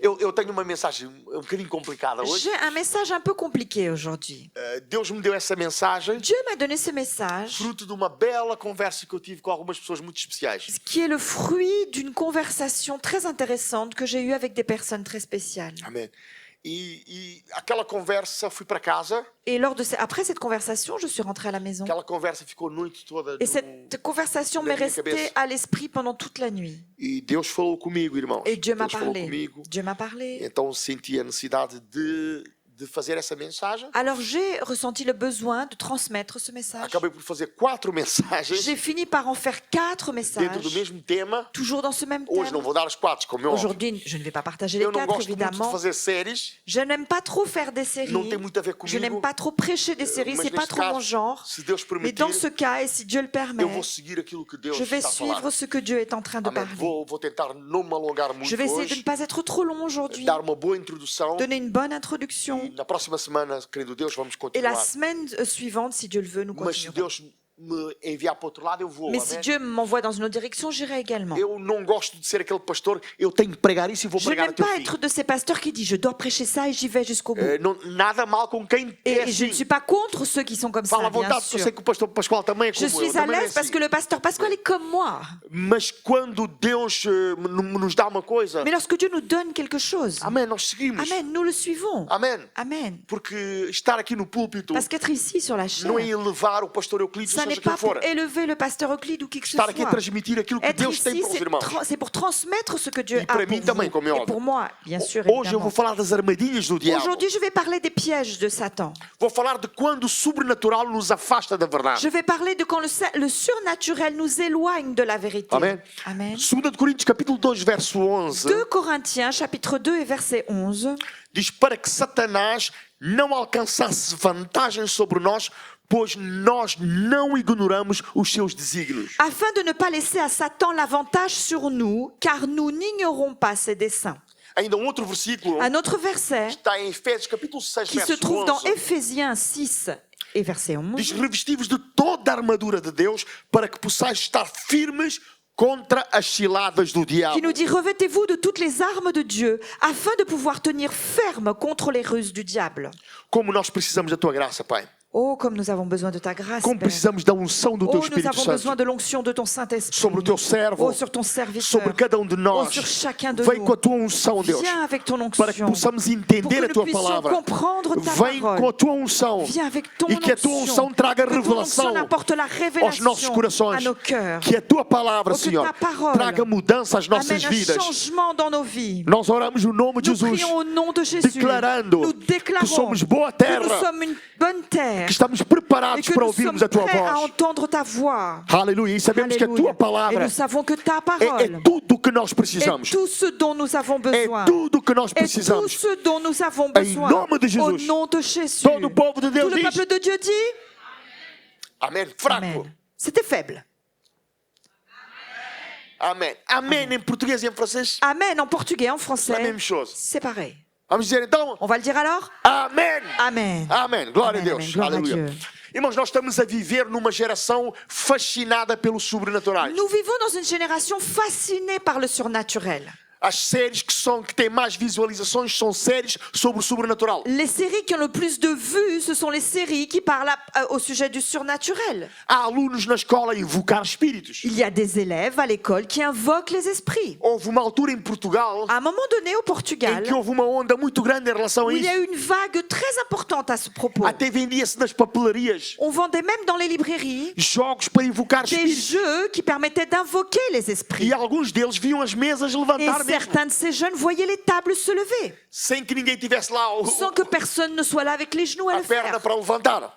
Eu tenho uma mensagem um bocadinho complicada hoje. J'ai un message un peu compliqué aujourd'hui. Deus me deu essa mensagem Dieu m'a donné ce message fruto de uma bela conversa que eu tive com algumas pessoas muito especiais. qui est le fruit d'une conversation très intéressante que j'ai eue avec des personnes très spéciales. Amém. E aquela conversa, fui para casa. Et après cette conversation, je suis rentrée à la maison. Aquela conversa ficou a noite toda Et cette conversation m'est restée à l'esprit pendant toute la nuit. E Deus falou comigo, irmãos. Et Dieu m'a Deus falou parlé. comigo. Dieu m'a parlé. Então senti a necessidade de fazer essa mensagem. Alors j'ai ressenti le besoin de transmettre ce message. Acabei por fazer 4 mensagens J'ai fini par en faire 4 dentro do messages, mesmo tema. toujours dans ce même Hoje não thème. vou dar as 4, como é óbvio. Aujourd'hui, je ne vais pas partager les Eu não 4, gosto muito de évidemment. fazer séries. Je n'aime pas trop faire des séries. Não tem muito a ver Je n'aime comigo. pas trop prêcher des séries, Mas c'est pas neste trop mon caso, genre. se Deus Mais permitir, dans ce cas, et si Dieu le permet, eu vou seguir aquilo que Deus je vais está a falar. suivre ce que Dieu est en train de Amém. parler. Vou tentar não me alongar muito Je vais essayer de ne hoje, pas être trop long aujourd'hui, dar uma boa introdução. donner une bonne E introduction. na próxima semana, querido Deus, vamos Et la continuar. semaine suivante, si Dieu le veut, nous Mas se continuerons. Deus me enviar para outro lado, eu vou. Mais si Amém? Dieu m'envoie dans une autre direction, j'irai également. Eu não gosto de ser aquele pastor, eu tenho que pregar isso e vou Je pregar n'aime até o pas fim. être de ces pasteurs qui disent je dois prêcher ça et j'y vais jusqu'au bout. Nada mal com quem é Et je ne assim. suis pas contre ceux qui sont comme Fala à ça, bien vontade, eu sûr. sei que o pastor Pascoal também é Je como eu. suis à Também é l'aise parce assim. que le pasteur Pascal est comme moi. Mas quando Deus nos dá uma coisa, Mais lorsque Dieu nous donne quelque chose, amém, nós seguimos. Amen, nous le suivons. Amém. Amen. Porque estar aqui no púlpito Parce qu'être ici sur la não é chair, elevar o pastor Euclides, ça seja n'est quem pas for. pour élever le pasteur Euclide ou qui que ce Estar aqui a soit. transmitir aquilo que Être Deus tem ici, para os irmãos. c'est pour transmettre ce que Dieu E a para pour mim também, como é vous. Et óbvio. pour moi, bien sûr, Hoje eu évidemment. vou falar das armadilhas do diabo. Aujourd'hui, je vais parler des pièges de Satan. Vou falar de quando o sobrenatural nos afasta da verdade. Je vais parler de quand le surnaturel nous éloigne de la vérité. Amém. Amen. 2 Coríntios capítulo 2, verso 11, 2 Corinthiens, chapitre 2 et verset 11. diz para que Satanás não alcançasse vantagem sobre nós, pois nós não ignoramos os seus desígnios. Afin de ne pas laisser à Satan l'avantage sur nous, car nous n'ignorons pas ses desseins. Ainda outro versículo Un autre verset está em Efésios capítulo 6, qui se verso trouve dans 11. Éphésiens 6 et verset 11. Diz, revestivos de toda a armadura de Deus para que possais estar firmes contra as ciladas do Qui diabo. nous dit revêtez-vous de toutes les armes de Dieu afin de pouvoir tenir ferme contre les ruses du diable. Como nós precisamos da tua graça, Pai. Oh, comme nous avons besoin de ta grâce, Como Père. precisamos da unção do teu Oh, nous Espírito avons besoin Santo de l'onction de ton Saint-Esprit. sobre o teu servo, Oh, sur ton serviteur. sobre cada de Oh, nós. sur chacun de Vem nous. com a tua unção, Deus, Viens avec ton para que onction. possamos Pour entender que a nous tua puissions palavra. comprendre ta Vem com a parole. tua unção Viens avec ton e que a tua unção traga Que ton revelação onction apporte la aos révélation nossos à corações. nos cœurs. Que a tua palavra, Oh, que Senhor, ta parole traga mudança às nossas Amène un vidas. changement dans nos vies. Nós oramos no nome de Nous Jesus, prions au nom de Jésus. declarando Nous que déclarons somos boa que terra, nous sommes une bonne terre que estamos et preparados que para nous sommes ouvirmos a tua prêts à voz. entendre ta voix. Aleluia. E sabemos que a Alléluia. tua Et palavra nous savons que ta é parole tudo o que nós est precisamos. tout ce dont nous avons É besoin. tudo o que nós Et tout precisamos. ce dont nous avons Em besoin. nome de Au Jesus. nom de Jésus. Todo o povo de Tout Deus le diz peuple de Dieu dit amém. Fraco. Amen. C'était faible. Amém. Amém em português e em francês. Amen en portugais, en É a français, mesma chose. c'est pareil. Vamos dizer então? On va le dire alors Amém. Amen. Amém. Glória a Amém, Deus. amém. Glória a Aleluia. Deus. Irmãos, nós estamos a viver numa geração fascinada pelo sobrenatural. Nous vivons dans une génération fascinée par le surnaturel. As séries que têm mais visualizações são séries sobre o sobrenatural. Les séries qui ont le plus de vues, ce sont les séries qui parlent au sujet du surnaturel. Há alunos na escola a invocar espíritos. Il y a des élèves à l'école qui invoquent les esprits. Houve uma altura em Portugal À un moment donné, au em Portugal, que houve uma onda muito grande em relação où a il y a isso. eu une vague très importante à ce propos. Até vendia-se nas papelarias On vendait même dans les librairies jogos para invocar des espíritos. jeux qui permettaient d'invoquer les esprits. E alguns deles viam as mesas Et levantar mesmo, certains de ces jeunes voyaient les tables se lever, sem que ninguém tivesse lá sans que personne ne soit là avec les genoux à a le perna faire. para levantar.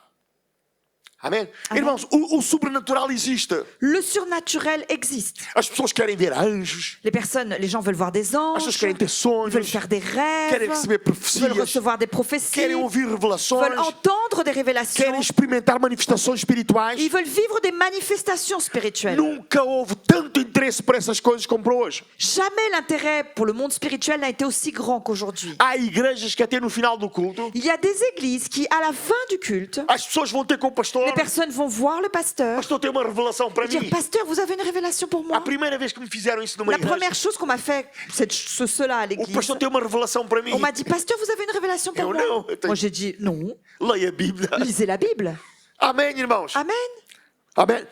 Amém? Amém. Irmãos, o sobrenatural existe. Le surnaturel existe. As pessoas querem ver anjos, Les gens veulent voir des as anges, pessoas querem ter ils sonhos, veulent faire des querem rêves, receber veulent profecias, recevoir des prophéties, querem ouvir revelações, veulent entendre des querem révélations, experimentar manifestações espirituais. ils veulent vivre des manifestations spirituelles. Nunca houve tanto interesse interesse por essas coisas como para hoje. Jamais l'intérêt pour le monde spirituel n'a été aussi grand qu'aujourd'hui. Há igrejas que até no final do culto, Il y a des églises qui, à la fin du culte, as pessoas vão ter com o pastor. les personnes vont voir le O pasteur pastor tem uma revelação para et dire mim. Pasteur, vous avez une révélation pour A moi? primeira vez que me fizeram isso numa La igreja, première chose qu'on m'a fait, cela à o l'église, pastor tem uma revelação para mim. on m'a dit Pasteur, vous avez une révélation pour Eu moi? não, eu tenho- Moi j'ai dit non, Leia a Bíblia. lisez la Bible. Amém, irmãos? Amen. Amém.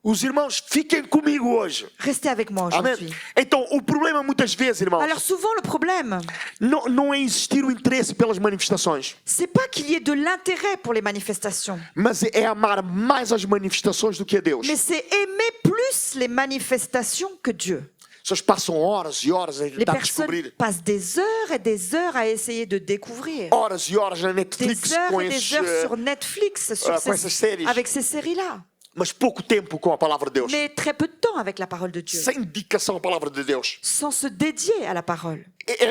Os irmãos, fiquem comigo hoje. Restez avec moi Amém. aujourd'hui. Então, o problema muitas vezes, irmãos, Alors souvent le problème, não é existir o interesse pelas manifestações, c'est pas qu'il y ait de l'intérêt pour les manifestations, mas é amar mais as manifestações do que a Deus. mais c'est aimer plus les manifestations que Dieu. As pessoas passam horas e horas a Les tentar personnes descobrir. passent des heures et des heures à essayer de découvrir. Horas e horas na Netflix Des heures com et esses, des heures sur Netflix com essas séries. avec ces séries-là. mas pouco tempo com a palavra de Deus. Mais très peu de temps avec la parole de Dieu, Sem dedicação à palavra de Deus. sans se dédier à la parole.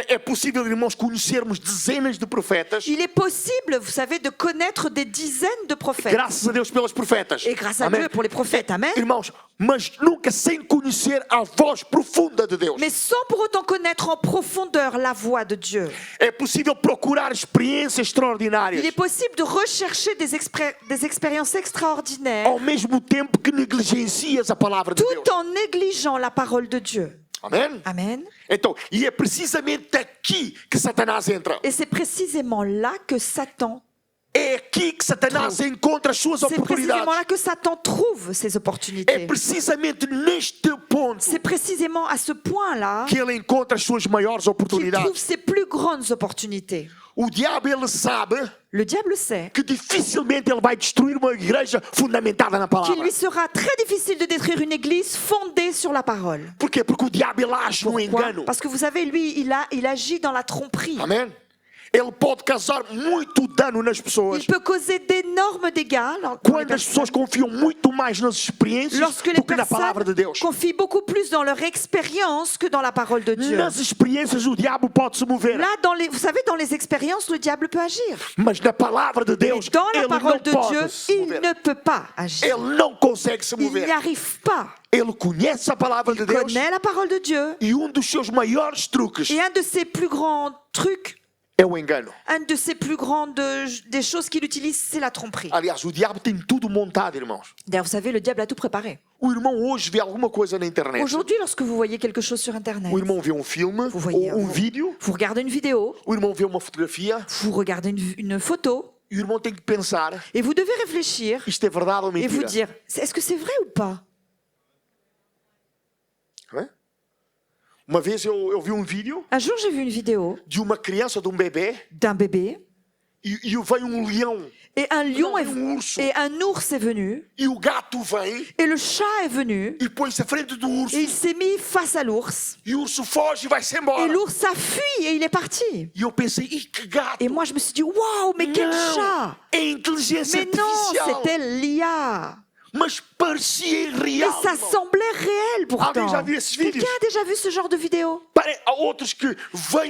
É possível, irmãos, conhecermos dezenas de profetas, Il est possible, vous savez, de connaître des dizaines de prophètes. graças a Deus pelos profetas. Et grâce à Amém? Dieu pour les prophètes, amen. Irmãos, mas nunca sem conhecer a voz profunda de Deus. Mais sans pour autant connaître en profondeur la voix de Dieu. É possível procurar experiências extraordinárias, Il est possible de rechercher des expériences extraordinaires ao mesmo tempo que negligencias a palavra de Deus. tout en négligeant la parole de Dieu. Amém? Amen. Então, e é precisamente aqui que Satanás entra. Et c'est précisément là que Satan, É aqui que Satanás encontra as suas c'est précisément oportunidades. là que Satan trouve ses É opportunités. precisamente neste ponto C'est précisément à ce point-là que ele encontra as suas maiores qu'il oportunidades. trouve ses plus grandes opportunités. O diabo, ele sabe Le diable sait que dificilmente ele vai destruir uma igreja fundamentada na qu'il palavra. lui sera très difficile de détruire une église fondée sur la parole. Por quê? Porque o diabo, ele age no Pourquoi? engano. Parce que vous savez, lui, il agit dans la tromperie. Amém? Ele pode causar muito dano nas pessoas Il peut causer d'énormes dégâts dans les quando as personnes. pessoas confiam muito mais nas experiências Lorsque les do que na palavra de personnes Deus. confient beaucoup plus dans leur expérience que dans la parole de Dieu. Nas experiências o diabo pode se mover, Là, vous savez, dans les expériences, le diable peut agir. mas na palavra de Mais Deus dans la ele parole não de pode Dieu, se il mover. ne peut pas agir. Ele não consegue se Il n'y mover. arrive pas. Ele conhece a palavra de Il Deus connaît la parole de Dieu. e dos seus maiores truques Et un de ses plus grands trucs, é o engano. un de ses plus grandes des choses qu'il utilise, c'est la tromperie. Aliás, o diabo tem tudo montado, irmãos. D'ailleurs, vous savez, le diable a tout préparé. O irmão hoje vê alguma coisa na internet. Aujourd'hui, lorsque vous voyez quelque chose sur Internet, O irmão vê filme Vous voyez, ou vous- vídeo. vous regardez une vidéo, O irmão vê uma fotografia vous regardez une photo, e o irmão tem que pensar: et vous devez réfléchir isto é verdade ou et vous mentira? dire, est-ce que c'est vrai ou pas? Hã? Uma vez eu vi vídeo Un jour, j'ai vu une vidéo de uma criança, de bebê, d'un bébé, e veio leão et un lion Non, est un ours. et un ours est venu, e o gato vem et le chat est venu, e põe-se à frente do urso. et il s'est mis face à l'ours. E o urso foge e vai-se Et embora. l'ours a fui et il est parti. E eu pensei: que gato! Et moi, je me suis dit, waouh, mais quel Não, chat! é inteligência Mais non, artificial. c'était l'IA. Mas parecia Mais irreal. ça irmão. semblait réel pourtant. Alguém já viu esses vídeos? Quelqu'un a déjà vu ce genre de vidéo? Há outros que sai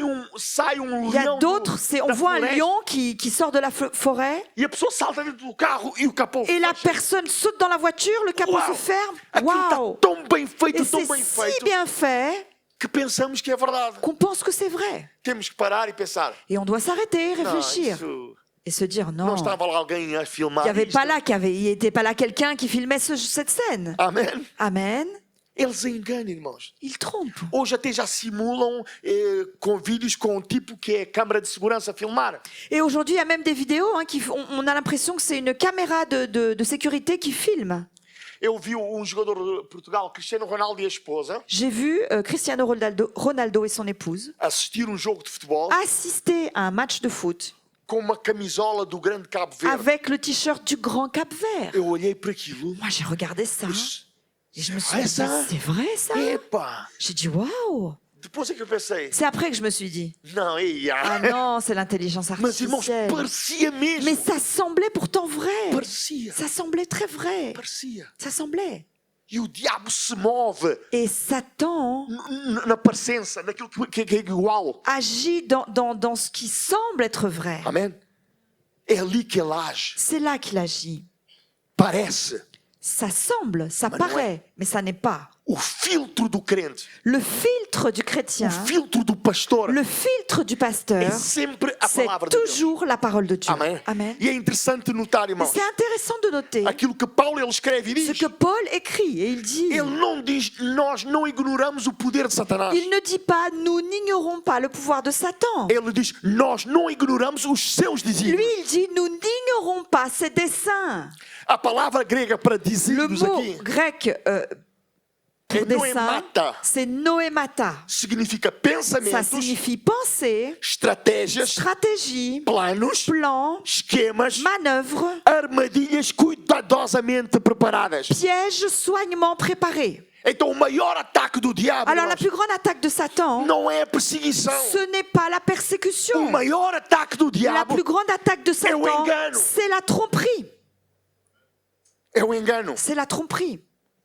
Il y a leão d'autres, on da voit un floresta lion qui sort de la forêt e a pessoa salta dentro do carro e o capô et la fecha. personne saute dans la voiture, le capot Uau! se ferme. Aquilo está Waouh! tão bem Et feito, tão c'est bem si feito, bien fait que pensamos que é verdade. qu'on pense que c'est vrai. Temos que parar e pensar: Et on doit s'arrêter, não, réfléchir isso et se dire não non. estava lá alguém a Il filmar n'y avait isto. pas là, il n'était pas là quelqu'un qui filmait cette scène. Amém? Amen. Eles enganam, irmãos. Il trompe. Hoje até já simulam com vídeos com um tipo que é câmara de segurança a filmar. Et aujourd'hui, il y a même des vidéos on a l'impression que c'est une caméra de sécurité qui filme. Eu vi jogador de Portugal, Cristiano Ronaldo e a esposa, J'ai vu Cristiano Ronaldo et son épouse assistir jogo de futebol assister à un match de foot com uma camisola do Grande Cabo Verde. avec le t-shirt du Grand Cap-Vert. Eu olhei para aquilo. Moi, j'ai regardé ça et je me suis vrai, dit, ça? c'est vrai ça? Epa! J'ai dit, waouh! Depois é que eu pensei: C'est après que je me suis dit, não, ah non, c'est l'intelligence Mas irmãos, artificielle. parecia mesmo. Mais ça semblait pourtant vrai. Parecia. Ça semblait très vrai. Parecia. Ça semblait. E o diabo se move Et Satan na parecença, naquilo que é igual. agit dans ce qui semble être vrai. Amém? É ali que ele age. C'est là qu'il agit. Parece. Ça semble, ça Mais non, paraît, mais ça n'est pas. O filtro do crente, Le filtre du chrétien, o filtro do pastor, le filtre du é pasteur, sempre a c'est palavra de Deus. toujours la parole de Dieu. Amém? Amen. E é interessante notar, Et irmãos, c'est intéressant de noter aquilo que Paulo ele escreve e ce diz. que Paul écrit. Et il dit, Ele não diz, nós não ignoramos o poder de Satanás. il ne dit pas, nous n'ignorons pas le pouvoir de Satan. Ele diz, nós não ignoramos os seus Lui, desígnios. il dit, nous n'ignorons pas ses desseins. A palavra grega para Le desígnios mot aqui grec é pour dessein, noemata. c'est noemata. Significa Ça pensamentos, signifie penser, estratégias, stratégie, planos, plan, esquemas, manœuvre, armadilhas cuidadosamente preparadas. piège soignement préparé. Então o maior ataque do diabo, Alors la irmãos, plus grande attaque de Satan, não é a perseguição. ce n'est pas la O persécution. maior ataque do La diabo plus grande attaque de Satan, engano. c'est la tromperie. é o engano. C'est la tromperie.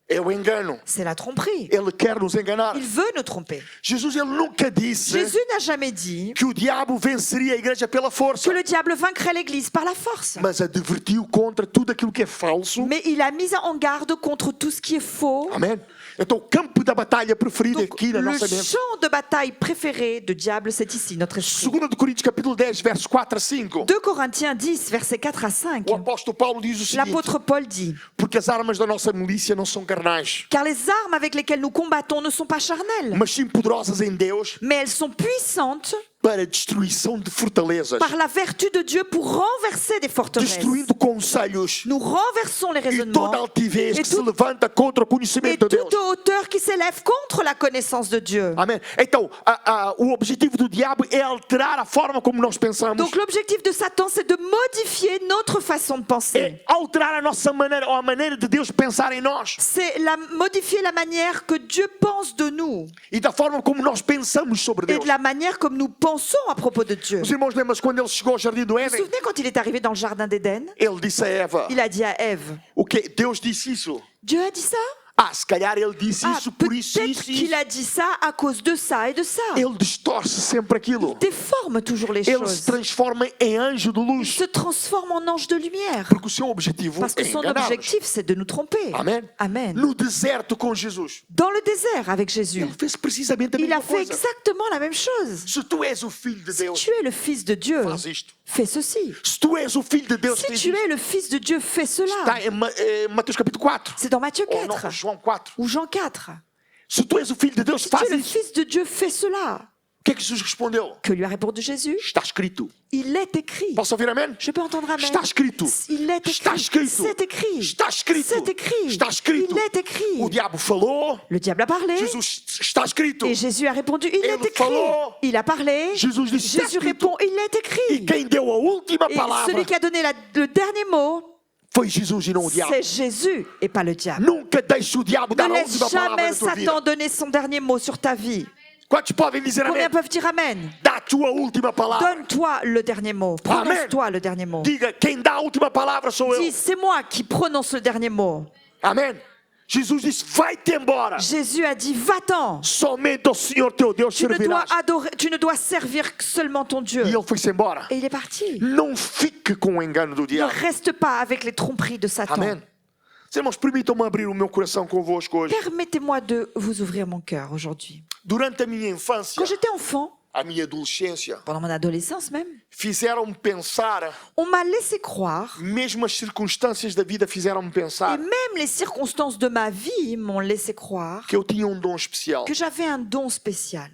É o engano. C'est la tromperie. Ele quer nos enganar. Il veut nous tromper. Jesus ele nunca disse Jésus n'a jamais dit que o diabo venceria a igreja pela força, que le diable vaincrait l'Église par la force. mas advertiu contra tudo aquilo que é falso. Mais il a mis en garde contre tout ce qui est faux. Amém? Então o campo da batalha preferido Donc, aqui na le nossa mente. champ de bataille préféré de diable, c'est ici, notre esprit. 2 de Coríntios capítulo 10, versos 4 a 5. 2 Corinthiens 10, versets 4 à 5. O apóstolo Paulo diz o seguinte: L'apôtre Paul dit, porque as armas da nossa milícia não são carnais, car les armes avec lesquelles nous combattons ne sont pas charnelles, mas sim poderosas em Deus mais elles sont puissantes para a destruição de fortalezas, par la vertu de Dieu pour renverser des forteresses. destruindo conselhos Nous renversons les e raisonnements toda altivez et que se tout- levanta contra o et conhecimento de Deus. toute hauteur qui s'élève contre la connaissance de Dieu. Amém? Então, o objetivo do diabo é alterar a forma como nós pensamos, Donc l'objectif de Satan, c'est de modifier notre façon de penser. é alterar a nossa maneira, ou a maneira de Deus pensar em nós C'est modifier la manière que Dieu pense de nous e da forma como nós pensamos sobre et Deus. de la manière comme nous pensons à propos de Dieu. Os irmãos lembram-se quando ele chegou ao jardim do Vous vous Éden? souvenez quand il est arrivé dans le jardin d'Éden? Ele disse a Eva: Il a dit à Ève, o que? Deus disse isso? Dieu a dit ça? Se calhar ele disse Ah, isso por isso, peut-être isso, qu'il isso. a dit ça à cause de ça et de ça. Ele distorce sempre aquilo. Déforme toujours les Ele se choses. transforma em anjo de Il luz. se transforme en ange de lumière. Porque o seu objetivo Parce que é son enganá-los. objectif, c'est de nous tromper. Amém? Amen. No deserto com Jesus, Dans le désert avec Jésus, ele fez precisamente a il a mesma fait coisa. exactement la même chose. Se tu és o filho de Si Deus, tu es le fils de Dieu, faz isto. fais ceci. Se tu és o filho de Deus, Si faz tu isto. es le fils de Dieu, fais cela. Está em Mateus capítulo 4. C'est dans Matthieu Ou não, 4 João 4. ou Jean 4. Se tu és o filho de Deus, Si tu faz es le isso. fils de Dieu, fais cela. O que é que Jesus respondeu? Que lui a répondu Jésus? Está escrito. Il est écrit. Posso ouvir amém? Je peux entendre amen. Está escrito. Il est Está écrit. escrito. C'est écrit. Está escrito. C'est écrit. Está escrito. Il est écrit. O diabo falou. Le diable a parlé. Jesus está escrito. Et Jésus a répondu, il est Ele écrit. falou. Il a parlé. Jesus disse, está Jésus escrito. répond, il est E écrit. quem deu a última Et palavra celui qui a donné le dernier mot, foi Jesus e não o diabo. c'est Jésus et pas le diable. Nunca deixe o diabo Ne dar a laisse última palavra jamais na tua vida. Satan donner son dernier mot sur ta vie. Quantos podem dizer Combien amém? peuvent dire amen? Dá a tua última palavra. Donne-toi le dernier mot. Amen. Prononce-toi le dernier mot. Diga, quem dá a última palavra sou eu. Dis, c'est moi qui prononce le dernier mot. Amém? Jesus disse, vai-te embora. Jésus a dit, va-t'en. Somente ao Senhor teu Deus Tu ne dois servirás. adorer, tu ne dois servir que seulement ton Dieu. E ele foi-se embora. Et il est parti. Não fique com o engano do Ne diabo. reste pas avec les tromperies de Satan. Amém? Irmãos, permitam-me abrir o meu coração convosco hoje. Permettez-moi de vous ouvrir mon cœur aujourd'hui. Durante a minha infância, Quand j'étais enfant, a minha adolescência, pendant mon adolescence même, fizeram-me pensar, on m'a laissé croire, mesmo as circunstâncias da vida fizeram-me et pensar, même les circonstances de ma vie m'ont laissé croire que eu tinha dom especial. que j'avais un don spécial.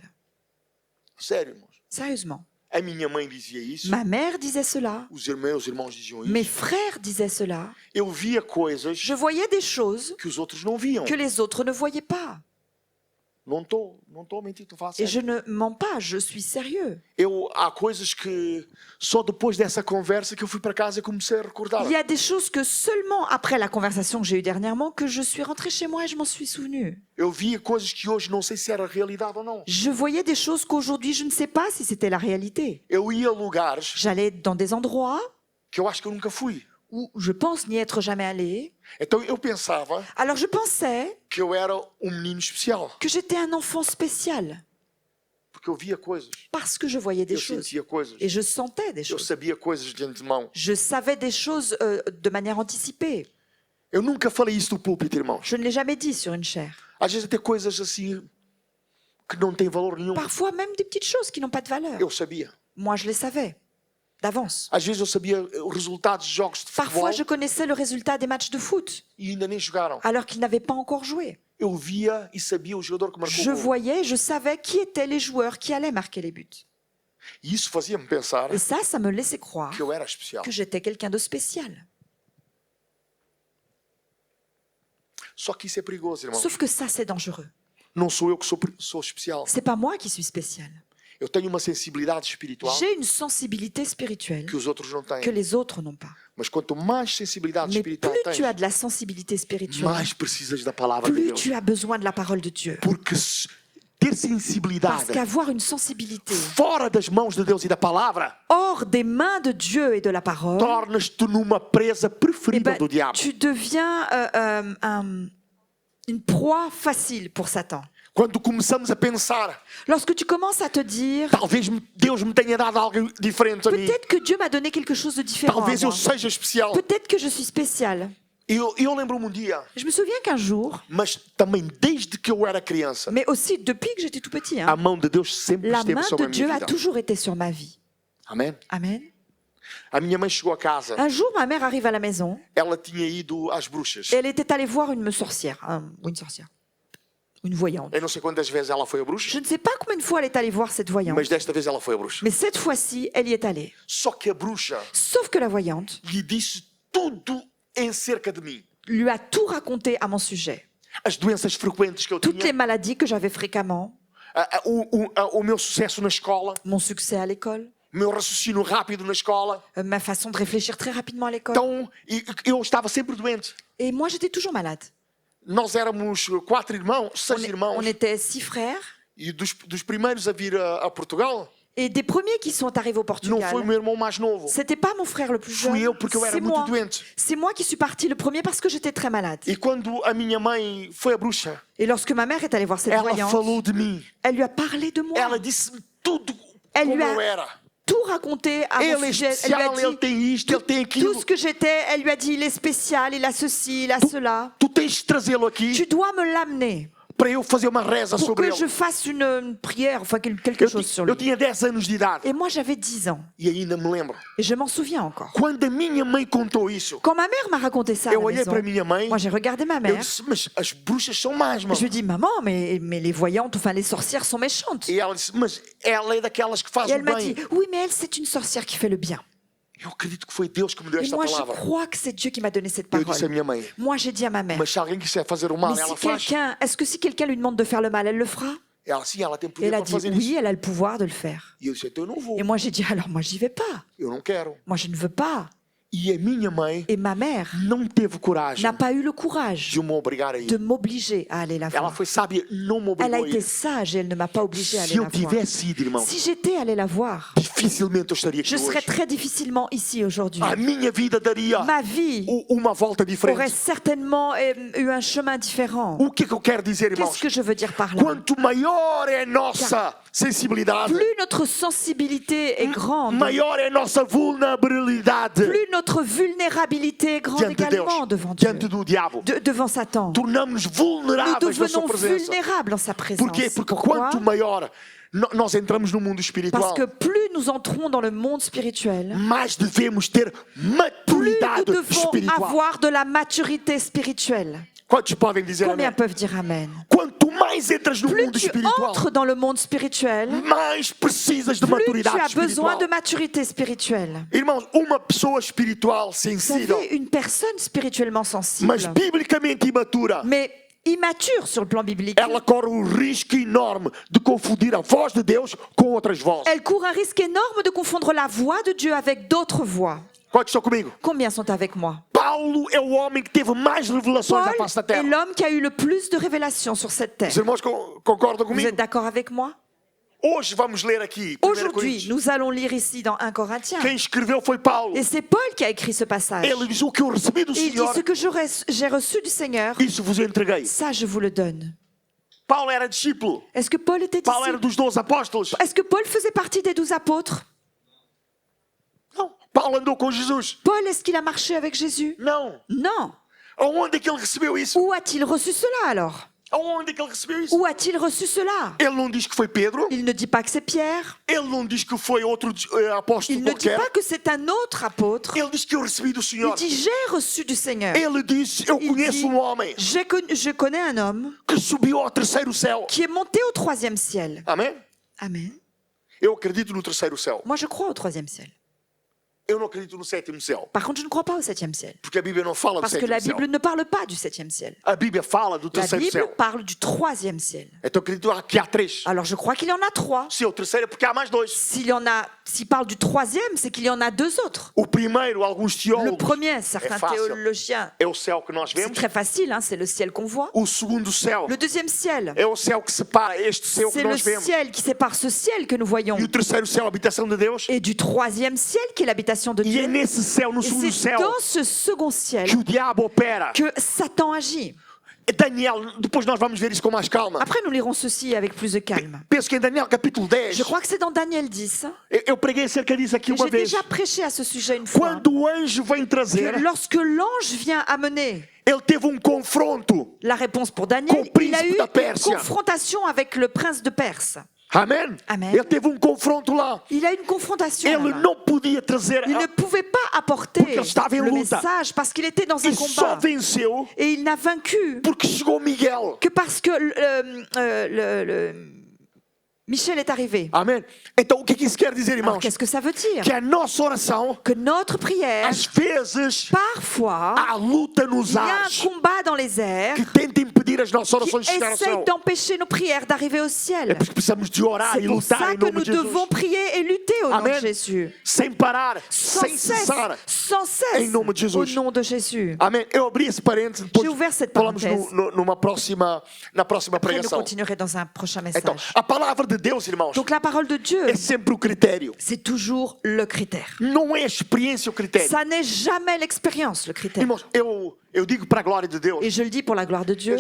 Sério, irmãos. Sérieusement. A minha mãe dizia isso, Ma mère disait cela, os meus irmãos diziam mes isso. frères disaient cela. Eu via coisas Je voyais des choses que os outros não viam. que les autres ne voyaient pas. Não estou a mentir, estou a falar Et sério. je ne mens pas, je suis sérieux. Há coisas que só depois dessa conversa que eu fui para casa e comecei a recordar. Il y a des choses que seulement après la conversation que j'ai eue dernièrement, que je suis rentrée chez moi et je m'en suis souvenu. Eu via coisas que hoje não sei se era realidade ou não. Je voyais des choses qu'aujourd'hui je ne sais pas si c'était la réalité. Eu ia a lugares J'allais dans des endroits que eu acho que eu nunca fui. où je pense n'y être jamais allé. Então eu pensava Alors je pensais que eu era menino especial, que j'étais un enfant spécial porque eu via coisas, parce que je voyais des eu choses sentia coisas, et je sentais des eu choses. sabia coisas de antemão. Je savais des choses de manière anticipée. Eu nunca falei isso do púlpito, irmãos. Je ne l'ai jamais dit sur une chaire. Às vezes até coisas assim que não têm valor nenhum. Parfois même des petites choses qui n'ont pas de valeur. Eu sabia. Moi, je les savais d'avance. Às vezes eu sabia os resultados de jogos de futebol Parfois, je connaissais le résultat des matchs de foot, e ainda nem jogaram. alors qu'ils n'avaient pas encore joué. Eu via e sabia o jogador que marcou Je o gol. voyais, je savais qui étaient les joueurs qui allaient marquer les buts. E isso fazia-me pensar Et ça me laissait croire que eu era especial. que j'étais quelqu'un de spécial. Só que isso é perigoso, irmão. Sauf que ça, c'est dangereux. Não sou eu que sou especial. C'est pas moi qui suis spécial. Eu tenho uma sensibilidade espiritual J'ai une sensibilité spirituelle que os outros não têm. que les autres n'ont pas. Mas quanto mais sensibilidade Mais espiritual plus tens, tu as de la sensibilité spirituelle, mais precisas da palavra de plus Deus. tu as besoin de la parole de Dieu. Porque ter Parce sensibilidade qu'avoir une sensibilité fora das mãos de Deus e da palavra hors des mains de Dieu et de la parole, tornas-te numa presa eh preferida ben, do diabo. tu deviens une proie facile pour Satan. Quando começamos a pensar, Lorsque tu commences à te dire, talvez Deus me tenha dado algo diferente a mim. peut-être que Dieu m'a donné quelque chose de différent. à Talvez eu moi. seja especial. Peut-être que je suis spécial. Eu lembro-me dia, Je me souviens qu'un jour, mas também desde que eu era criança, mais aussi depuis que j'étais tout petit, a hein, mão de Deus sempre la esteve main sobre de a Dieu minha a vida. toujours été sur ma vie. Amém? Amen. A minha mãe chegou a casa, Un jour, ma mère arrive à la maison ela tinha ido às bruxas. et elle était allée voir une sorcière, une sorcière, une voyante. Eu não sei quantas vezes ela foi a Je bruxa, ne sais pas combien de fois elle est allée voir cette voyante, mas desta vez ela foi a bruxa. mais cette fois-ci, elle y est allée. Só que a bruxa Sauf que la voyante lhe disse tudo em cerca de mim. lui a tout raconté à mon sujet. As doenças frequentes que eu Toutes les tinha, maladies que j'avais fréquemment, o meu sucesso na escola, mon succès à l'école, o meu raciocínio rápido na escola. ma façon de réfléchir très rapidement à l'école. Então, eu estava sempre doente. Et moi, j'étais toujours malade. Nós éramos 4 irmãos, 6 irmãos, On était 6 frères. e dos primeiros a vir a Portugal, Et des premiers qui sont arrivés au não foi o Portugal, meu irmão mais novo. c'était pas mon frère le plus jeune, Fui eu porque eu era c'est muito moi. doente. C'est moi qui suis partie le premier parce que j'étais très malade. E quando a minha mãe foi a bruxa, Et lorsque ma mère est allée voir cette ela voyante, falou de mim. elle lui a parlé de moi. Ela disse-me tudo Elle como lui a- eu era. Tout raconté à mon Ele é sujet. Elle lui a especial, ele dit tem isto, ele tem tout aquilo. ce que j'étais. Elle lui a dit, il est spécial, il a ceci, il a cela. Tu tens de trazê-lo aqui Tu dois me l'amener para eu fazer uma reza pour sobre que je ele. fasse une prière, enfin quelque chose sur Eu lui. tinha 10 anos de idade Et moi, j'avais 10 ans. e ainda me lembro. Et je m'en souviens encore. Quando a minha mãe contou isso, Quand ma mère m'a raconté ça à eu la olhei maison, para a minha mãe, moi, j'ai regardé ma eu mère. disse, mas as bruxas são más, mano. Je lui dis, maman, mais les voyantes, enfin les sorcières sont méchantes. E ela disse, mas ela é daquelas que faz Et o elle m'a dit, bem. oui, mais elle, c'est une sorcière qui fait le bien. Eu acredito que foi Deus que me deu Et esta moi, je palavra. crois que c'est Dieu qui m'a donné cette Eu disse à parole. minha mãe, Moi, j'ai dit à ma mère, mas se alguém quiser fazer o mal, mais ela si faz. est-ce que si quelqu'un lui demande de faire le mal, elle le fera? Ela, sim, ela tem Et poder elle a para dit, fazer oui, isso. elle a le pouvoir de le faire. E eu disse, então eu não vou. Et moi, j'ai dit, alors moi, j'y vais pas. Eu não quero. Moi, je ne veux pas. E a minha mãe Et ma mère não teve coragem n'a pas eu le courage de me obrigar a ir. de m'obliger à aller la Ela voir. foi sábia, não me Elle a obrigou a été ir. sage et elle ne m'a pas obligée à aller Se eu la voir. tivesse ido, irmão, Si j'étais allée la voir, dificilmente eu estaria aqui je serais hoje. très difficilement ici aujourd'hui. A minha vida daria Ma vie uma volta aurait diferente. certainement eu un chemin différent. O que é que eu quero dizer, irmãos? Qu'est-ce que je veux dire par là? Quanto maior é a nossa sensibilidade, Plus notre sensibilité est grande, maior é a nossa vulnerabilidade plus notre vulnérabilité est grande diante de Deus, également devant Dieu, diante do diabo. devant Satan. Tornamos-nos Nous vulneráveis na sua devenons presença. vulnérables en sa présence. Porquê? Porque Pourquoi? quanto maior nós entramos no mundo Parce espiritual, que plus nous entrons dans le monde spirituel, mais devemos ter plus nous maturidade devons espiritual. avoir de la maturité spirituelle. Quantos podem dizer Combien amém? peuvent dire Amen? Quanto mais entras no Plus mundo tu espiritual, entres dans le monde spirituel, mais precisas de plus tu maturidade as besoin espiritual. de maturité spirituelle. Irmãos, uma pessoa espiritual Vous sensível, savez, une personne spirituellement sensible, mas biblicamente imatura, mais immature sur le plan biblique, ela corre o risco enorme de confundir a voz de Deus com outras vozes. elle court un risque énorme de confondre la voix de Dieu avec d'autres voix. Quantos estão comigo? Combien sont avec moi? Paulo é o homem que teve mais revelações da face da Paul est terra. l'homme qui a eu le plus de révélations sur cette terre. Os irmãos concordam Vous comigo? êtes d'accord avec moi? Hoje vamos ler aqui 1 Aujourd'hui, Coríntios. nous allons lire ici dans 1 Corinthiens. Quem escreveu foi Paulo. Et c'est Paul qui a écrit ce passage. Ele diz o que eu recebi do Et il dit, Senhor, ce que j'ai reçu du Seigneur, isso vos entreguei. ça je vous le donne. Paulo era discípulo. Est-ce que Paul était Paulo era disciple? dos 12 apóstolos. Est-ce que Paul faisait partie des 12 apôtres? Não. Paulo andou com Jesus. Paul, est-ce qu'il a marché avec Jésus? Não. Non. Aonde é que ele recebeu isso? Où a-t-il reçu cela alors? Aonde é que ele recebeu isso? Où a-t-il reçu cela? Ele não diz que foi Pedro. Il ne dit pas que c'est Pierre. Ele não diz que foi outro apóstolo Il ne dit qualquer. pas que c'est un autre apôtre. Ele diz que eu recebi do Il Senhor. dit j'ai reçu du Seigneur. Ele diz, eu Il conheço dit, homem je connais un homme que subiu ao terceiro céu. qui est monté au 3e ciel. Amém? Amen. Eu acredito no terceiro céu. Moi, je crois au 3e ciel. Eu não acredito no sétimo céu. Par contre, je ne crois pas au 7e ciel. Porque a Bíblia não fala do Parce que sétimo la céu. Bible ne parle pas du 7e ciel. A Bíblia fala do La terceiro Bible céu. parle du 3e ciel. Então acredito que há três. Alors, je crois qu'il y en a 3. Se é o terceiro é porque há mais dois. S'il parle du 3e, c'est qu'il y en a 2 autres. O primeiro, alguns Le teólogos, premier, certains fácil. théologiens, é o céu que nós c'est vemos. très facile, hein, c'est le ciel qu'on voit. O segundo céu Le 2e ciel, é o céu que separa este céu que c'est le nós vemos. ciel qui sépare ce ciel que nous voyons E o terceiro céu, a habitação de Deus. et du 3e ciel qui est l'habitation de E é Dieu. nesse céu, no Et segundo c'est céu, dans ce second ciel que o diabo opera. que Satan agit. Daniel, depois nós vamos ver isso com mais calma. Après, nous lirons ceci avec plus de calme. Penso que em Daniel capítulo 10, Je crois que c'est dans Daniel 10. eu preguei acerca disso aqui Et uma j'ai vez. déjà prêché à ce sujet une fois. Quando o anjo vem trazer, Que lorsque l'ange vient amener ele teve confronto. la réponse pour Daniel, Com o il a príncipe eu da une Pérsia. confrontation avec le prince de Perse. Amém? Amém. Ele teve confronto lá. Il a une confrontation. Ele là-bas. não podia trazer Il ne pouvait pas apporter Porque ele estava em le luta. message parce qu'il était dans un e só combat. venceu Et il n'a vaincu porque chegou Miguel. que parce que Michel est arrivé. Amém? Então o que isso quer dizer, Alors irmãos? qu'est-ce que ça veut dire? Que a nossa oração, Que notre prière, às vezes, parfois, há luta nos il y a un ares combat dans les airs que tenta impedir as nossas qui orações de chegar ao essaye céu. d'empêcher nos prières d'arriver au É ciel. por isso que precisamos de orar C'est e pour lutar ça em que nome nous de Jesus. devons prier et lutter au nom de Amém? Jésus. Sem parar, Sans sem cesse, cessar. sans cesse, Em nome de au Jesus. nom de Jésus. Amém? Eu abri esse parênteses, J'ai depois ouvert cette falamos parenthèse. na próxima Après, nous pregação. continuerons dans un prochain Então, message. a palavra de Deus, irmãos, Donc la parole de Dieu, é sempre o critério. c'est toujours le critère. Não é a experiência o critério. Ça n'est jamais l'expérience, le critère. Irmãos, eu digo para a glória de Deus. Et je le dis pour la gloire de Dieu.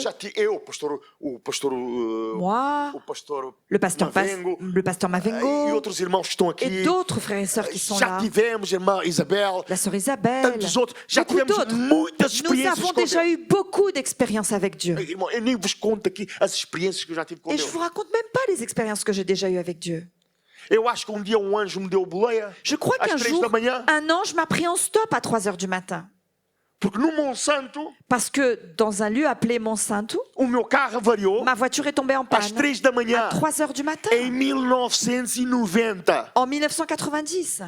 O pastor, Moi, o pastor le pasteur Mavengo, e Mavengo outros irmãos que estão aqui. et d'autres frères et sœurs qui sont Já là. tivemos, irmã Isabel, La sœur Isabelle, tantos outros. Já beaucoup tivemos d'autres. muitas Nous experiências avons com déjà Deus. eu beaucoup d'expériences avec Dieu. Irmão, eu nem vos conto aqui as experiências que eu já tive com Et je Deus. vous raconte même pas les expériences que j'ai déjà eues avec Dieu. Eu acho que dia anjo me deu boleia Je crois às qu'un 3 jour, da manhã, un ange m'a pris en stop à 3 heures du matin. porque no Monsanto Parce que dans un lieu appelé Monsanto, o meu carro avariou ma voiture est tombée en às panne 3 da manhã à 3 heures du matin, em 1990. en 1990.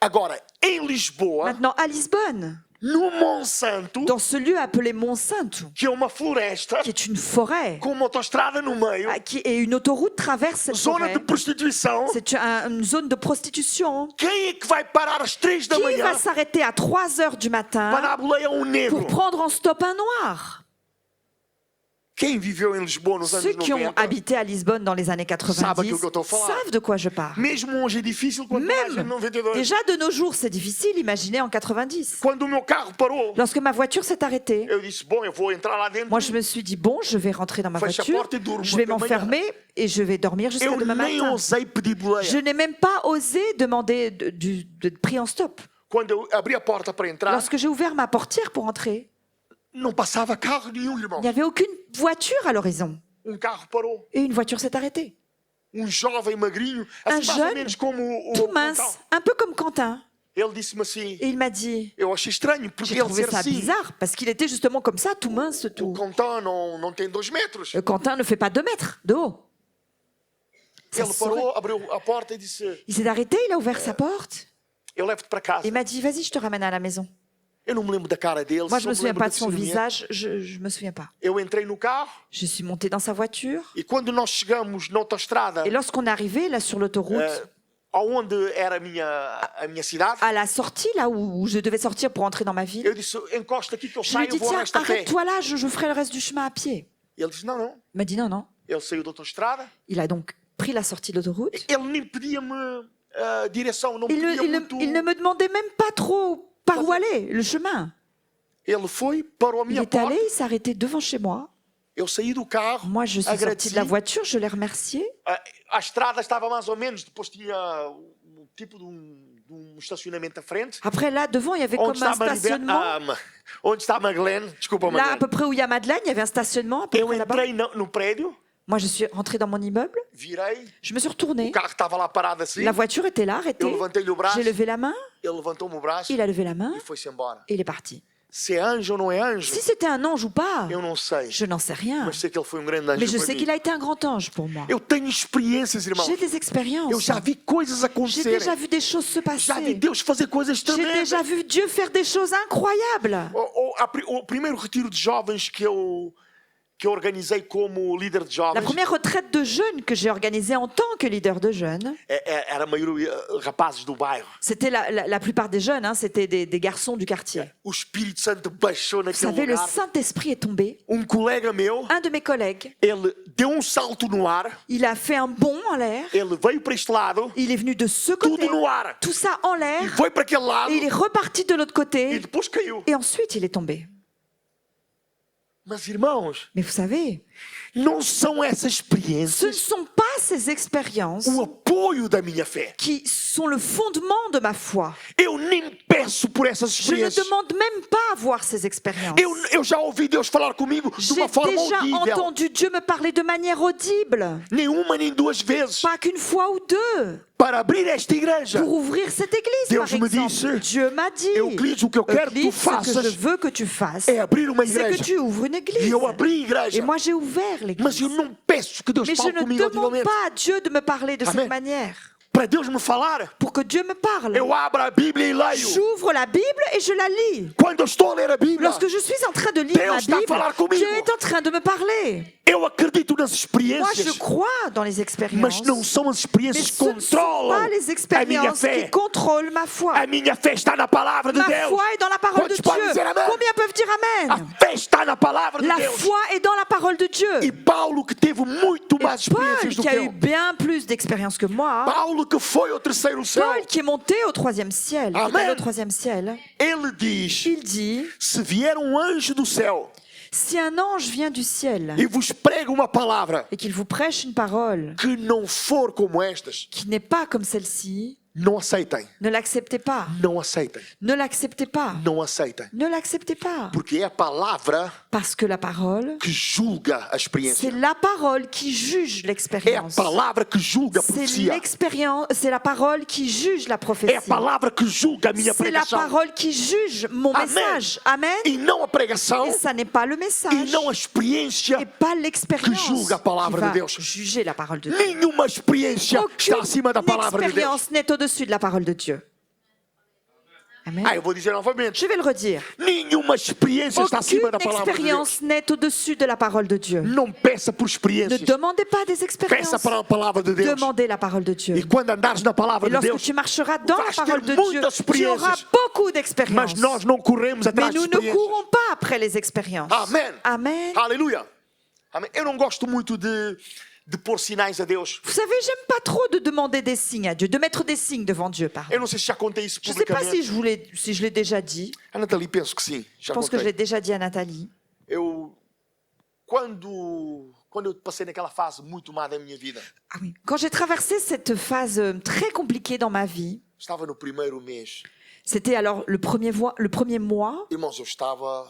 Agora, em Lisboa, Maintenant, à Lisbonne, no Monsanto, dans ce lieu appelé Monsanto, que é uma floresta qui est une forêt, com uma autoestrada no meio, et une autoroute traverse cette zona forêt. de prostituição. C'est une zone de prostitution. Quem é que vai parar às 3 da Qui manhã va s'arrêter à 3 heures du para matin dar boleia a um negro? pour prendre en stop un noir? Quem viveu em Lisboa nos anos Ceux qui ont 90, habité à Lisbonne dans les années 90 Sabe aquilo que eu estou a falar. savent de quoi je parle. mesmo hoje é difícil quando mais em Même 92. déjà de nos jours, c'est difficile, imaginez en 90. Quando o meu carro parou, Lorsque ma voiture s'est arrêtée, eu disse, bom, eu vou entrar lá dentro. moi je me suis dit, bon, je vais rentrer dans ma Fecha a voiture, porta e durmo je vais até amanhã. m'enfermer et je vais dormir jusqu'à Eu demain nem matin. ousei pedir boleia. Je n'ai même pas osé demander de prix en stop. Quando eu abri a porta para entrar, Lorsque j'ai ouvert ma portière pour entrer, não passava carro nenhum, irmão. il n'y avait aucune voiture à l'horizon. Carro parou. Et une voiture s'est arrêtée. Jovem magrinho, Un assim mais ou jeune, menos como o tout mince, un peu comme Quentin. Ele disse-me assim, Et il m'a dit, eu achei estranho, porque j'ai ele trouvé ser ça assim. bizarre, parce qu'il était justement comme ça, tout mince, O tout. Contan não tem 2 metros. Quentin ne fait pas 2 mètres de haut. Ça Ele se saurait. parou, abriu a porta e disse, Il s'est arrêté, il a ouvert sa porte. eu levo-te para casa. Il m'a dit, vas-y, je te ramène à la maison. Eu não me lembro da cara dele, Moi, je só me me souviens lembro pas da de son fisionomia. visage, je me souviens pas. Eu entrei no carro Je suis montée dans sa voiture. e quando nós chegamos na autoestrada, Et lorsqu'on est arrivé, là, sur l'autoroute, aonde era a minha cidade, à la sortie, là où je devais sortir pour entrer dans ma ville, eu disse, encosta aqui que eu je lui ai saio, dit, vou ao tiens, resto a pé. arrête-toi là, je ferai le reste du chemin à pied. Ele disse, não. Il m'a dit, non, non. Ele saiu da autoestrada. Il a donc pris la sortie de l'autoroute. Ele nem pedia-me direção, não Il pedia ne, muito. il ne me demandait même pas trop par où aller, le chemin. Ele foi, parou a Il minha est porta. allé, il s'est arrêté devant chez moi. Eu saí do carro, Moi, je suis sortie agradeci. de la voiture, je l'ai remercié. A estrada estava mais ou menos, depois tinha um tipo de um estacionamento à frente. Après, là, devant, il y avait Onde comme está un a stationnement. onde está a Magdalene? Desculpa, Là, à Magdalene. peu près où il y a Madeleine, il y avait un stationnement. À peu Eu près là-bas. entrei no prédio, Moi, je suis rentrée dans mon immeuble. virei, Je me suis o retournée. carro estava lá parado assim. La voiture était là, arrêtée. Eu levantei-lhe o braço, J'ai levé la main. ele levantou-me o braço Il a levé la main e foi-se embora. et il est parti. Se é anjo ou não é anjo, Si c'était un ange ou pas, eu não sei. je n'en sais rien. Mas sei que ele foi um grande anjo Mais je para sais mim. qu'il a été un grand ange pour moi. Eu tenho experiências, irmãos. J'ai des Eu expériences. já vi coisas J'ai acontecerem. déjà vu des choses se Já vi passer. Deus fazer coisas J'ai tremendas. déjà vu Dieu faire des choses incroyables. O primeiro retiro de jovens que eu organizei como líder de La jovens première retraite de jeunes que j'ai organisée en tant que leader de jeunes, era a maioria rapazes do bairro. c'était la plupart des jeunes, hein, c'était des garçons du quartier. O Espírito Santo baixou Vous naquele savez, le lugar. Saint-Esprit est tombé. Colega meu, Un de mes collègues, ele deu salto no ar, il a fait un bond en l'air. ele veio para este lado, Il est venu de ce côté, tudo no ar, tout ça en e l'air, foi para aquele lado et il est reparti de l'autre e côté, depois caiu. et ensuite il est tombé. Mas irmãos, Mais vous savez, não são essas ce ne experiências sont pas ces expériences o apoio da minha fé. qui sont le fondement de ma foi. Eu nem peço por essas Je ne experiências. demande même pas à voir ces expériences. Eu já ouvi Deus falar comigo de J'ai uma forma déjà audível. entendu Dieu me parler de manière audible, Nenhuma nem duas vezes. pas qu'une fois ou deux, Para abrir esta igreja. pour ouvrir cette église, Deus par me exemple. disse, Dieu m'a dit, Euclides, o que eu quero que tu Euclide, ce que faças je veux que tu fasses, é abrir uma c'est que igreja. tu ouvres une E église. eu abri a Et igreja. moi, j'ai ouvert Mas l'église. eu não peço que Deus Mais je fale ne comigo demande audivelmente. pas à Dieu de me parler de Amen. cette manière. Para Deus me falar, Pour que Dieu me parle, eu abro a Bíblia e leio. j'ouvre la Bible et je la lis. Quando eu estou a ler a Bíblia, Lorsque je suis en train de lire Deus ma está a Bible, falar comigo. Dieu est en train de me parler. eu acredito nas Moi, je experiências. crois dans les Mas expériences. não são as Mais experiências que ce ne sont controlam pas les a minha expériences fé. qui contrôlent ma foi. A minha fé está na palavra de Ma Deus. foi est dans la parole de Quantos podem dizer Dieu. amém? Combien peuvent dire A Amen? fé está na palavra de La Deus. foi est dans la parole de Dieu. E Paulo, que teve muito Et mais Paul, experiências do qui que a eu eu. bien plus d'expérience que moi, Paulo, que foi ao terceiro céu. Paul, qui est monté au troisième ciel, qui est Amen. allé au troisième ciel, Ele diz: il dit, se vier anjo do céu si un ange vient du ciel e vos prega uma palavra et qu'il vous prêche une parole que não for como estas, qui n'est pas comme celle-ci, não aceitem. ne l'acceptez pas. Não aceitem. Ne l'acceptez pas. Não aceitem. Ne l'acceptez pas. Porque é a palavra Parce que la parole, que julga a c'est experiência. la parole qui juge É a l'expérience. palavra que julga a C'est profecia. l'expérience, c'est la parole qui juge la É a prophétie. palavra que julga a minha C'est la pregação. parole qui juge mon Amen. message. Amen. E não a pregação, Et ça n'est pas le e message. não a experiência. Et pas l'expérience que julga a qui palavra va de Deus. juger la parole de Dieu. Nenhuma experiência está Aucune acima da palavra de Deus. expérience n'est au-dessus de la parole de Dieu. Amen. Eu vou dizer novamente. Je vais le redire. Nenhuma experiência está Aucune acima da palavra de Deus. expérience n'est au-dessus de la parole de Dieu. Não peça por Ne experiências. demandez pas des expériences. Peça para a palavra de Deus. Demandez la parole de Dieu. E quando andares na palavra Et de lorsque Deus, tu marcheras dans la vais ter parole de Dieu, muitas tu auras experiências. beaucoup mas d'expériences. nós não corremos Mais atrás de nous ne experiências. courons pas après les expériences. Amen. Amen. Aleluia. Amém. Eu não gosto muito de pôr sinais a Deus. Vous savez, j'aime pas trop de demander des signes à Dieu, de mettre des signes devant Dieu, pardon. Eu não sei se já contei isso Je ne sais pas publicamente. si je l'ai déjà dit. A Nathalie penso que sim. Je Já pense que je l'ai contei. déjà dit à Nathalie. Quando eu passei naquela fase muito má da minha vida, Ah oui. Quand j'ai traversé cette phase très compliquée dans ma vie, estava no primeiro mês. c'était alors le premier mois, Irmãos, eu estava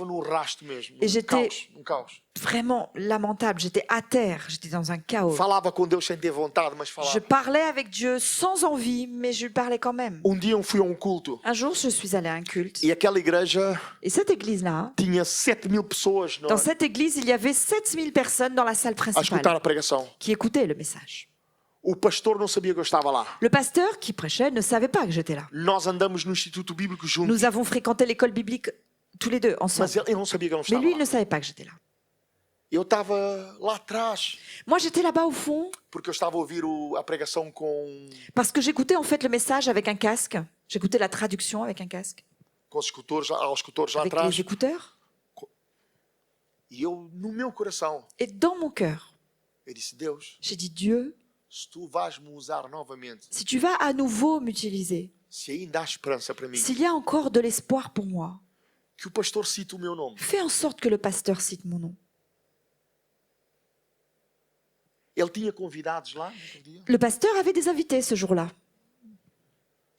no rasto mesmo, Et j'étais- num caos. vraiment lamentable. J'étais à terre, j'étais dans un chaos. Falava com Deus sem ter vontade, mas Je falava. parlais avec Dieu sans envie, mais je lui parlais quand même. Dia eu fui a culto Un jour, je suis allée à un culte. e aquela igreja Et cette église-là, tinha 7.000 pessoas dans cette église, il y avait 7000 personnes dans la salle a escutar principale a pregação. qui écoutaient le message. O pastor não sabia que eu estava lá. Le pasteur qui prêchait ne savait pas que j'étais là. Nós andamos no Instituto Bíblico juntos, Nous avons fréquenté l'école biblique tous les deux, ensemble. mas ele não sabia que eu não Mais estava lui, il lá. ne savait pas que j'étais là. Eu estava lá atrás, Moi, j'étais là-bas au fond porque eu estava a ouvir a pregação com parce que j'écoutais en fait le message avec un casque. J'écoutais la traduction avec un casque, os escutores, aos escutores lá avec atrás. les écouteurs. E eu, no meu coração, Et dans mon cœur, eu disse: Deus, j'ai dit, Dieu, se tu vais me usar novamente, si tu vas à nouveau m'utiliser, se ainda há esperança para mim, s'il y a encore de l'espoir pour moi, que o pastor cite o meu nome. fais en sorte que le pasteur cite mon nom. Ele tinha convidados lá naquele dia. Le pasteur avait des invités ce jour-là.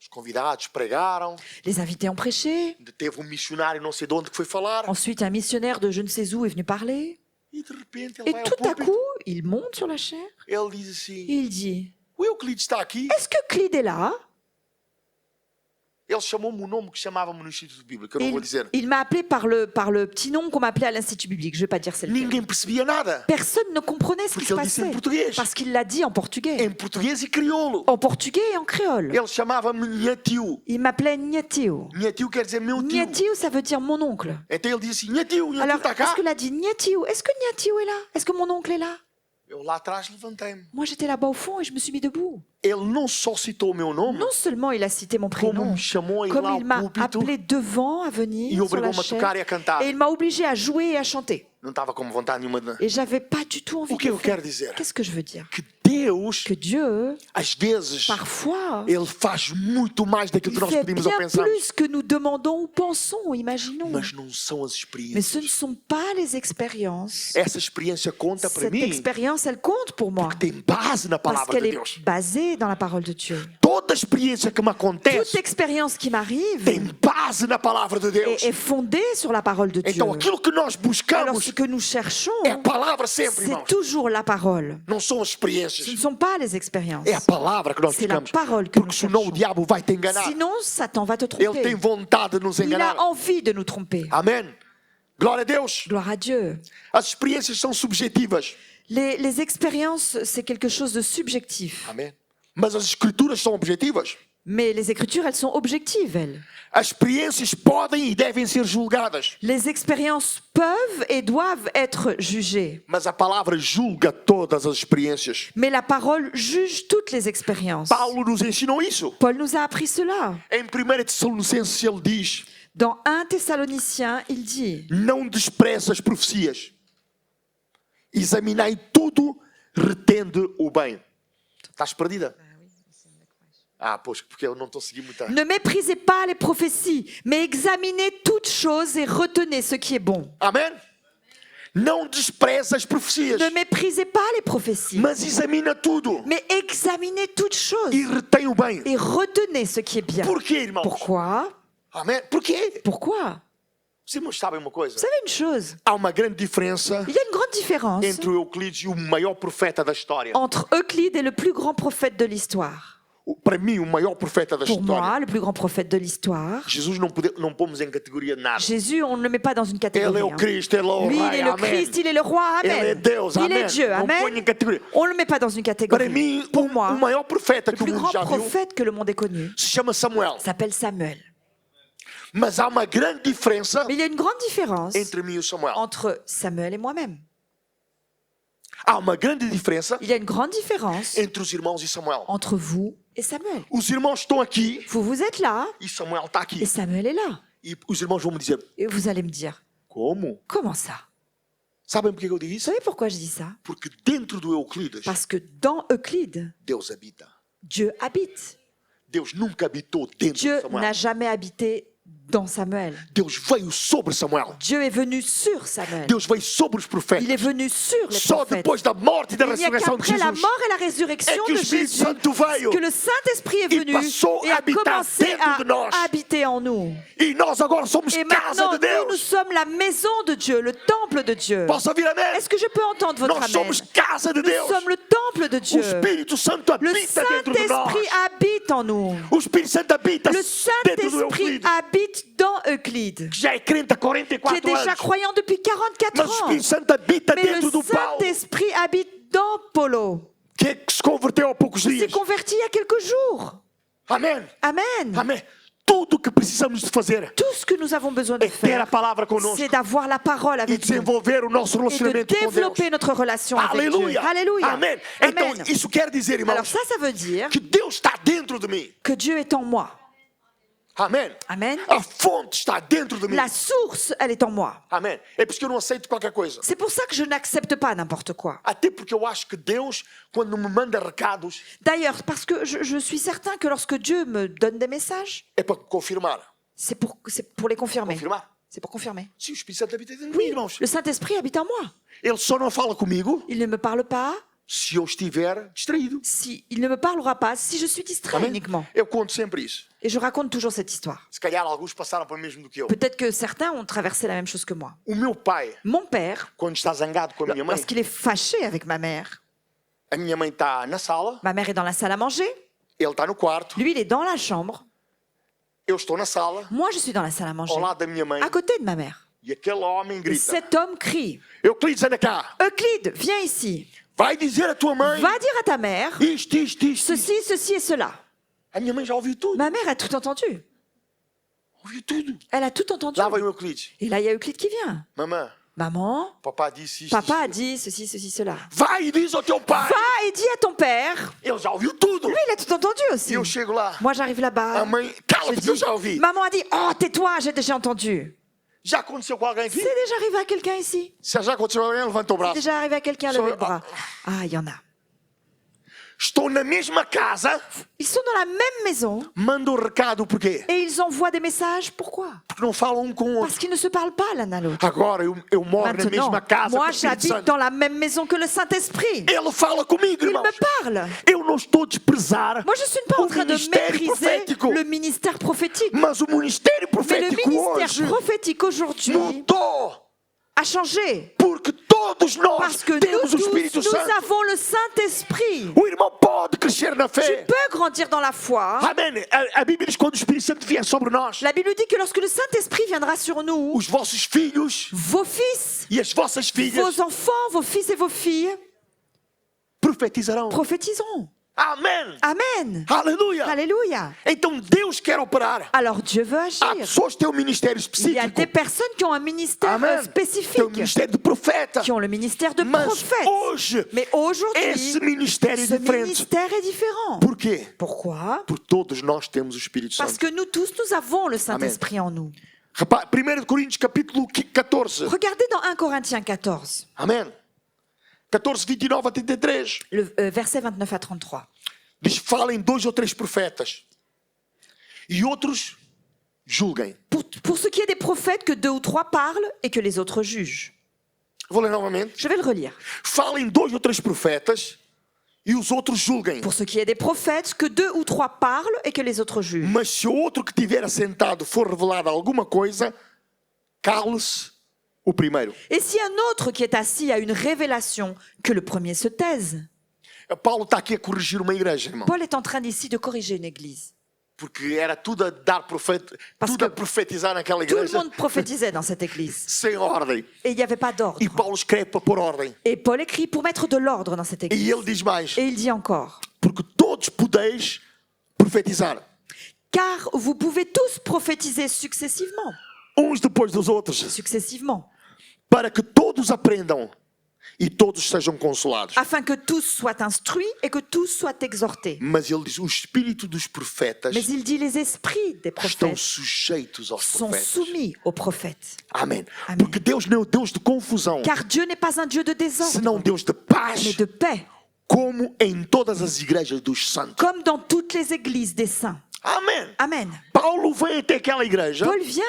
Os convidados pregaram. Les invités ont prêché. Teve missionário não sei de onde que foi falar. Ensuite, un missionnaire de je ne sais où est venu parler. E de repente ele Et vai ao tout à púlpito. coup, il monte sur la chaire. Ele diz assim: Il dit, o Euclides está aqui. est-ce que Clide est là? Ele chamou-me o nome que chamava-me no Instituto Bíblico, eu não vou dizer. Il m'a appelé par le petit nom qu'on m'appelait à l'Institut biblique. Je ne vais pas dire c'est lequel. Ninguém percebia nada. Personne ne comprenait ce qui Porque se ele disse em passait. português. Parce qu'il l'a dit en portugais. Em português e crioulo. En portugais et en créole. Ele chamava-me Nhatio. Il m'appelait Nhatio. Nhatio quer dizer meu tio. Nhatio, ça veut dire mon oncle. Então ele disse assim: Nhatio, Nhatio Alors, está cá. est-ce qu'il a dit Nhatio? Est-ce que Nhatio est là? Est-ce que mon oncle est là? Eu lá atrás levantei-me. Moi, j'étais là-bas au fond et je me suis mis debout. Ele não só citou o meu nome, Non seulement il a cité mon como prénom, me chamou a ir comme lá il ao m'a púlpito appelé devant à e venir sur la obrigou-me a tocar e chaire a cantar. et il m'a obligé à jouer et à chanter. Não estava com vontade nenhuma de... Et j'avais pas du tout envie O que de eu le faire. quero dizer? Qu'est-ce que je veux dire? Que Deus, Que Dieu, às vezes, parfois, Ele faz muito mais daquilo il que nós fait pedimos ou bien pensamos. plus que nous demandons ou pensons ou imaginons. Mas não são as Mais ce ne experiências. sont pas les expériences. Essa experiência conta para Cette mim, expérience, elle compte pour moi. tem base na Parce palavra qu'elle de est Deus. basée dans la parole de Dieu. Toda experiência que me Toute acontece expérience qui m'arrive tem base na palavra de Deus. est fondée sur la parole de Dieu. Então aquilo que nós Alors buscamos ce que nous cherchons, é a palavra sempre, c'est irmãos. toujours la parole. Não são as Ce experiências. ne sont pas les expériences. É a palavra que nós C'est la buscamos. parole que nous Porque senão o cherchons. diabo vai te enganar. Sinon, Satan va te Ele tem tromper. vontade de nos Il enganar. a envie de nous tromper. Amém? Glória a Deus. Gloire à Dieu. As experiências são subjetivas. Les expériences, c'est quelque chose de subjectif. Amém? Mas as escrituras são objetivas. Mais les Écritures, elles sont objectives, elles. As experiências podem e devem ser julgadas. Les expériences peuvent et doivent être jugées. Mas a palavra julga todas as experiências. Mais la parole juge toutes les expériences. Paulo nos ensinou isso. Paul nous a appris cela. Em 1 Tessalonicenses ele diz: Dans 1 Thessaloniciens, il dit, não despreze as profecias. Examinai tudo, retende o bem. Estás perdida? Ah, pois, porque eu não estou a seguir muito. ne méprisez pas les prophéties, mais examinez toutes choses et retenez ce qui est bon. Amém? Não despreze as profecias, Ne méprisez pas les prophéties, mas examina tudo mais examinez toutes choses e retém o bem. et retenez ce qui est bien. Porquê, irmãos? Pourquoi? Amém? Porquê? Pourquoi? Os irmãos sabem uma coisa? Vous savez une chose, Há uma grande diferença il y a une grande différence entre o Euclides e o maior profeta da história. entre Euclide et le plus grand prophète de l'histoire. Para mim, o maior profeta da Pour história. moi, le plus grand prophète de l'histoire, Jesus não pomos em categoria de nada. Jésus, on ne le met pas dans une Ele catégorie. é o hein. Cristo, ele é o Lui, il Rei. est le Amém. Christ, il est le roi, Ele é Amen. Deus, Il amém. est Dieu, Não põe em Amen. categoria. On ne le met pas dans une Para catégorie. mim, Pour o moi, maior profeta le que o plus mundo grand já viu prophète que le monde ait connu se chama Samuel. s'appelle Samuel. Mas há uma grande diferença Mais il y a une grande différence entre mim e o Samuel. entre Samuel et moi-même. Há uma grande diferença Il y a une grande différence entre os irmãos e Samuel. entre vous et Samuel. Os irmãos estão aqui Vous êtes là e Samuel está et aqui. Samuel est là. E os irmãos vão me dizer: Et vous allez me dire, como? comment ça? Sabem porquê que eu digo Vous isso? savez pourquoi je dis ça? Porque dentro do Euclides, Parce que dans Euclide, Deus habita. Dieu habite. Deus nunca habitou dentro de Dieu Samuel. n'a jamais habité dans Samuel. Deus veio sobre Samuel. Dieu est venu sur Samuel. Deus veio sobre os Il est profetas. venu sur les Só prophètes. depois da morte e da Il n'y a ressurreição de qu'après la Jesus mort et la é résurrection que o de Espírito Jésus Santo veio. que le Saint-Esprit est E venu passou et a a habitar commencé dentro de nós. à habiter en nous. E nós agora somos Et casa maintenant, de nous Deus. sommes la maison de Dieu, le temple de Dieu. Posso ouvir amém? Est-ce que je peux entendre votre Nós amen? somos casa de Nous Deus. sommes le temple de O Dieu. Espírito Santo Le habita dentro de nós. Saint-Esprit habite en nous. O Espírito Santo habita Le dentro do Saint-Esprit Euclides, habite dans Euclide, que já é crente há qui est 44 déjà anos. croyant depuis 44 Mas o ans. Espírito Santo habita Mais dentro le do Paulo, Saint-Esprit habite dans Paulo, que se converteu há poucos qui s'est dias. converti il y a quelques jours. Amém? Amen. Amém? Tudo o que precisamos de fazer Tout ce que nous avons besoin de é ter a faire, palavra conosco c'est d'avoir la parole e avec nous desenvolver o nosso et de relacionamento com Deus. développer notre relation avec Dieu. Aleluia! Alléluia. Amém? Amen. Então, isso quer dizer, Alors irmãos, ça veut dire que Deus está dentro de mim. que Dieu est en moi. Amém? Amen. A fonte está dentro de mim. La source, elle est en moi. Amém? É por isso que eu não aceito qualquer coisa. C'est pour ça que je n'accepte pas n'importe quoi. Até porque eu acho que Deus, quando me manda recados, D'ailleurs, parce que je suis certain que lorsque Dieu me donne des messages, é para confirmar. c'est pour les confirmer. Confirmar? C'est pour confirmer. Sim, o Espírito Santo habita dentro de mim, irmãos. Le Saint-Esprit habite en moi. Ele só não fala comigo Il ne me parle pas se eu estiver distraído. Il ne me parlera pas si je suis distrait Amém? uniquement. Eu conto sempre isso. Et je raconte toujours cette histoire. Se calhar alguns passaram pelo mesmo do que eu. Peut-être que certains ont traversé la même chose que moi. O meu pai, Mon père, quando está zangado com a minha mãe, lorsqu'il est fâché avec ma mère está na sala, est dans la salle à manger, ele está no quarto, lui il est dans la chambre, eu estou na sala, moi je suis dans la salle à manger, ao lado da minha mãe, à côté de ma mère. e aquele homem Et grita: cet homme crie, Euclides, anda cá, Euclide, viens ici, vai dizer à tua mãe va dire à ta mère isto, isto, isto. ceci, ceci et cela. A minha mãe já ouviu tudo. Ma mère a tout entendu. Ouviu tudo. Elle a tout entendu. Lá vai o Euclides. Et là il y a Euclide qui vient. Mamãe, Maman, papá disse isto. papa a isto. dit ceci, ceci, cela. Vai e diz ao teu pai. Va et dis à ton père. Ele já ouviu tudo. Lui, il a tout entendu aussi. E eu chego lá. Moi, j'arrive là-bas. A mãe, Je cala-te que eu dis, já ouvi. maman a dit, oh, tais-toi, j'ai déjà entendu. Já aconteceu com alguém aqui? C'est déjà arrivé à quelqu'un ici. Se já aconteceu com alguém, levanta o C'est braço. déjà arrivé à quelqu'un, Sur- levez le bras. Ah, il y en a. Estou na mesma casa, Ils sont dans la même maison mando o recado porquê? et ils envoient des messages. Pourquoi? Porque não falam um com o outro. Parce qu'ils ne se parlent pas l'un à l'autre. Agora eu moro na Maintenant, mesma casa com o moi, Espírito j'habite Santo. dans la même maison que le Saint-Esprit. Ele fala comigo, Il irmãos. me parle. Eu não estou a desprezar Moi, je ne suis pas en o train de ministério mépriser profético. le ministère prophétique. Mas o ministério Mais le profético ministère hoje prophétique aujourd'hui mudou. a changé. Porque todos nós Parce que temos nous o Espírito tous, nous Santo. avons le Saint-Esprit. O irmão pode crescer na Tu fé. peux grandir dans la foi. Amém. A Bíblia diz que quando o Espírito Santo vier sobre nós, La Bible dit que lorsque le Saint-Esprit viendra sur nous, os vossos filhos vos fils, e as vossas filhas vos enfants, vos fils et vos filles profetizarão. prophétiseront. Amém. Amen. Aleluia. Alléluia. Então Deus quer operar. Alors Dieu veut Há agir. pessoas que têm um ministério Il y a específico. des personnes qui ont un ministère Amém. Tem um spécifique, ministério de profeta. qui ont le ministère de Mas prophète. hoje, Mais aujourd'hui, esse ministério é ce diferente. ministère est différent. Por quê? Pourquoi? Porque todos nós temos o Espírito Parce Santo. que nous tous, nous avons le Saint-Esprit en nous. Rapaz, 1 Coríntios capítulo 14. Regardez dans 1 Corinthiens 14, Amém. 14, 29 a 33. versets 29 à 33. Diz, falem 2 ou 3 profetas. E outros julguem. Pour ce qui est des prophètes, que 2 ou 3 parlent et que les autres jugent. Vou ler novamente. Je vais le relire. Falem 2 ou 3 profetas e os outros julguem. Pour ce qui est des prophètes, que 2 ou 3 parlent et que les autres jugent. Mas se o outro que tiver assentado for revelado alguma coisa, cale-se o primeiro. Et si un autre qui est assis a une révélation, que le premier se taise. Paulo está aqui a corrigir uma igreja, irmão. Paul est en train ici de corriger une église. Porque era tudo a dar Parce tudo a que profetizar naquela Tout le igreja monde prophétisait dans cette église. sem ordem. Et il n'y avait pas d'ordre. E Paulo escreve para pôr ordem. Et Paul écrit pour mettre de l'ordre dans cette E église. ele diz mais: Et il dit encore, porque todos podeis profetizar, car vous pouvez tous prophétiser successivement. uns depois dos outros, Successivement. para que todos aprendam e todos sejam consolados. Afin que tous soient instruits et que tous soient exhortés. Mas ele diz: o espírito dos profetas Mais il dit les esprits des estão prophètes sujeitos aos sont profetas. soumis aux prophètes. Amém. Amém. Porque Deus não é o Deus de confusão, Car Dieu n'est pas un Dieu de désordre, senão Deus de mais paz, de paix, como em todas as igrejas dos santos. comme dans toutes les églises des saints. Amém. Amen. Paulo vem até aquela igreja Paul vient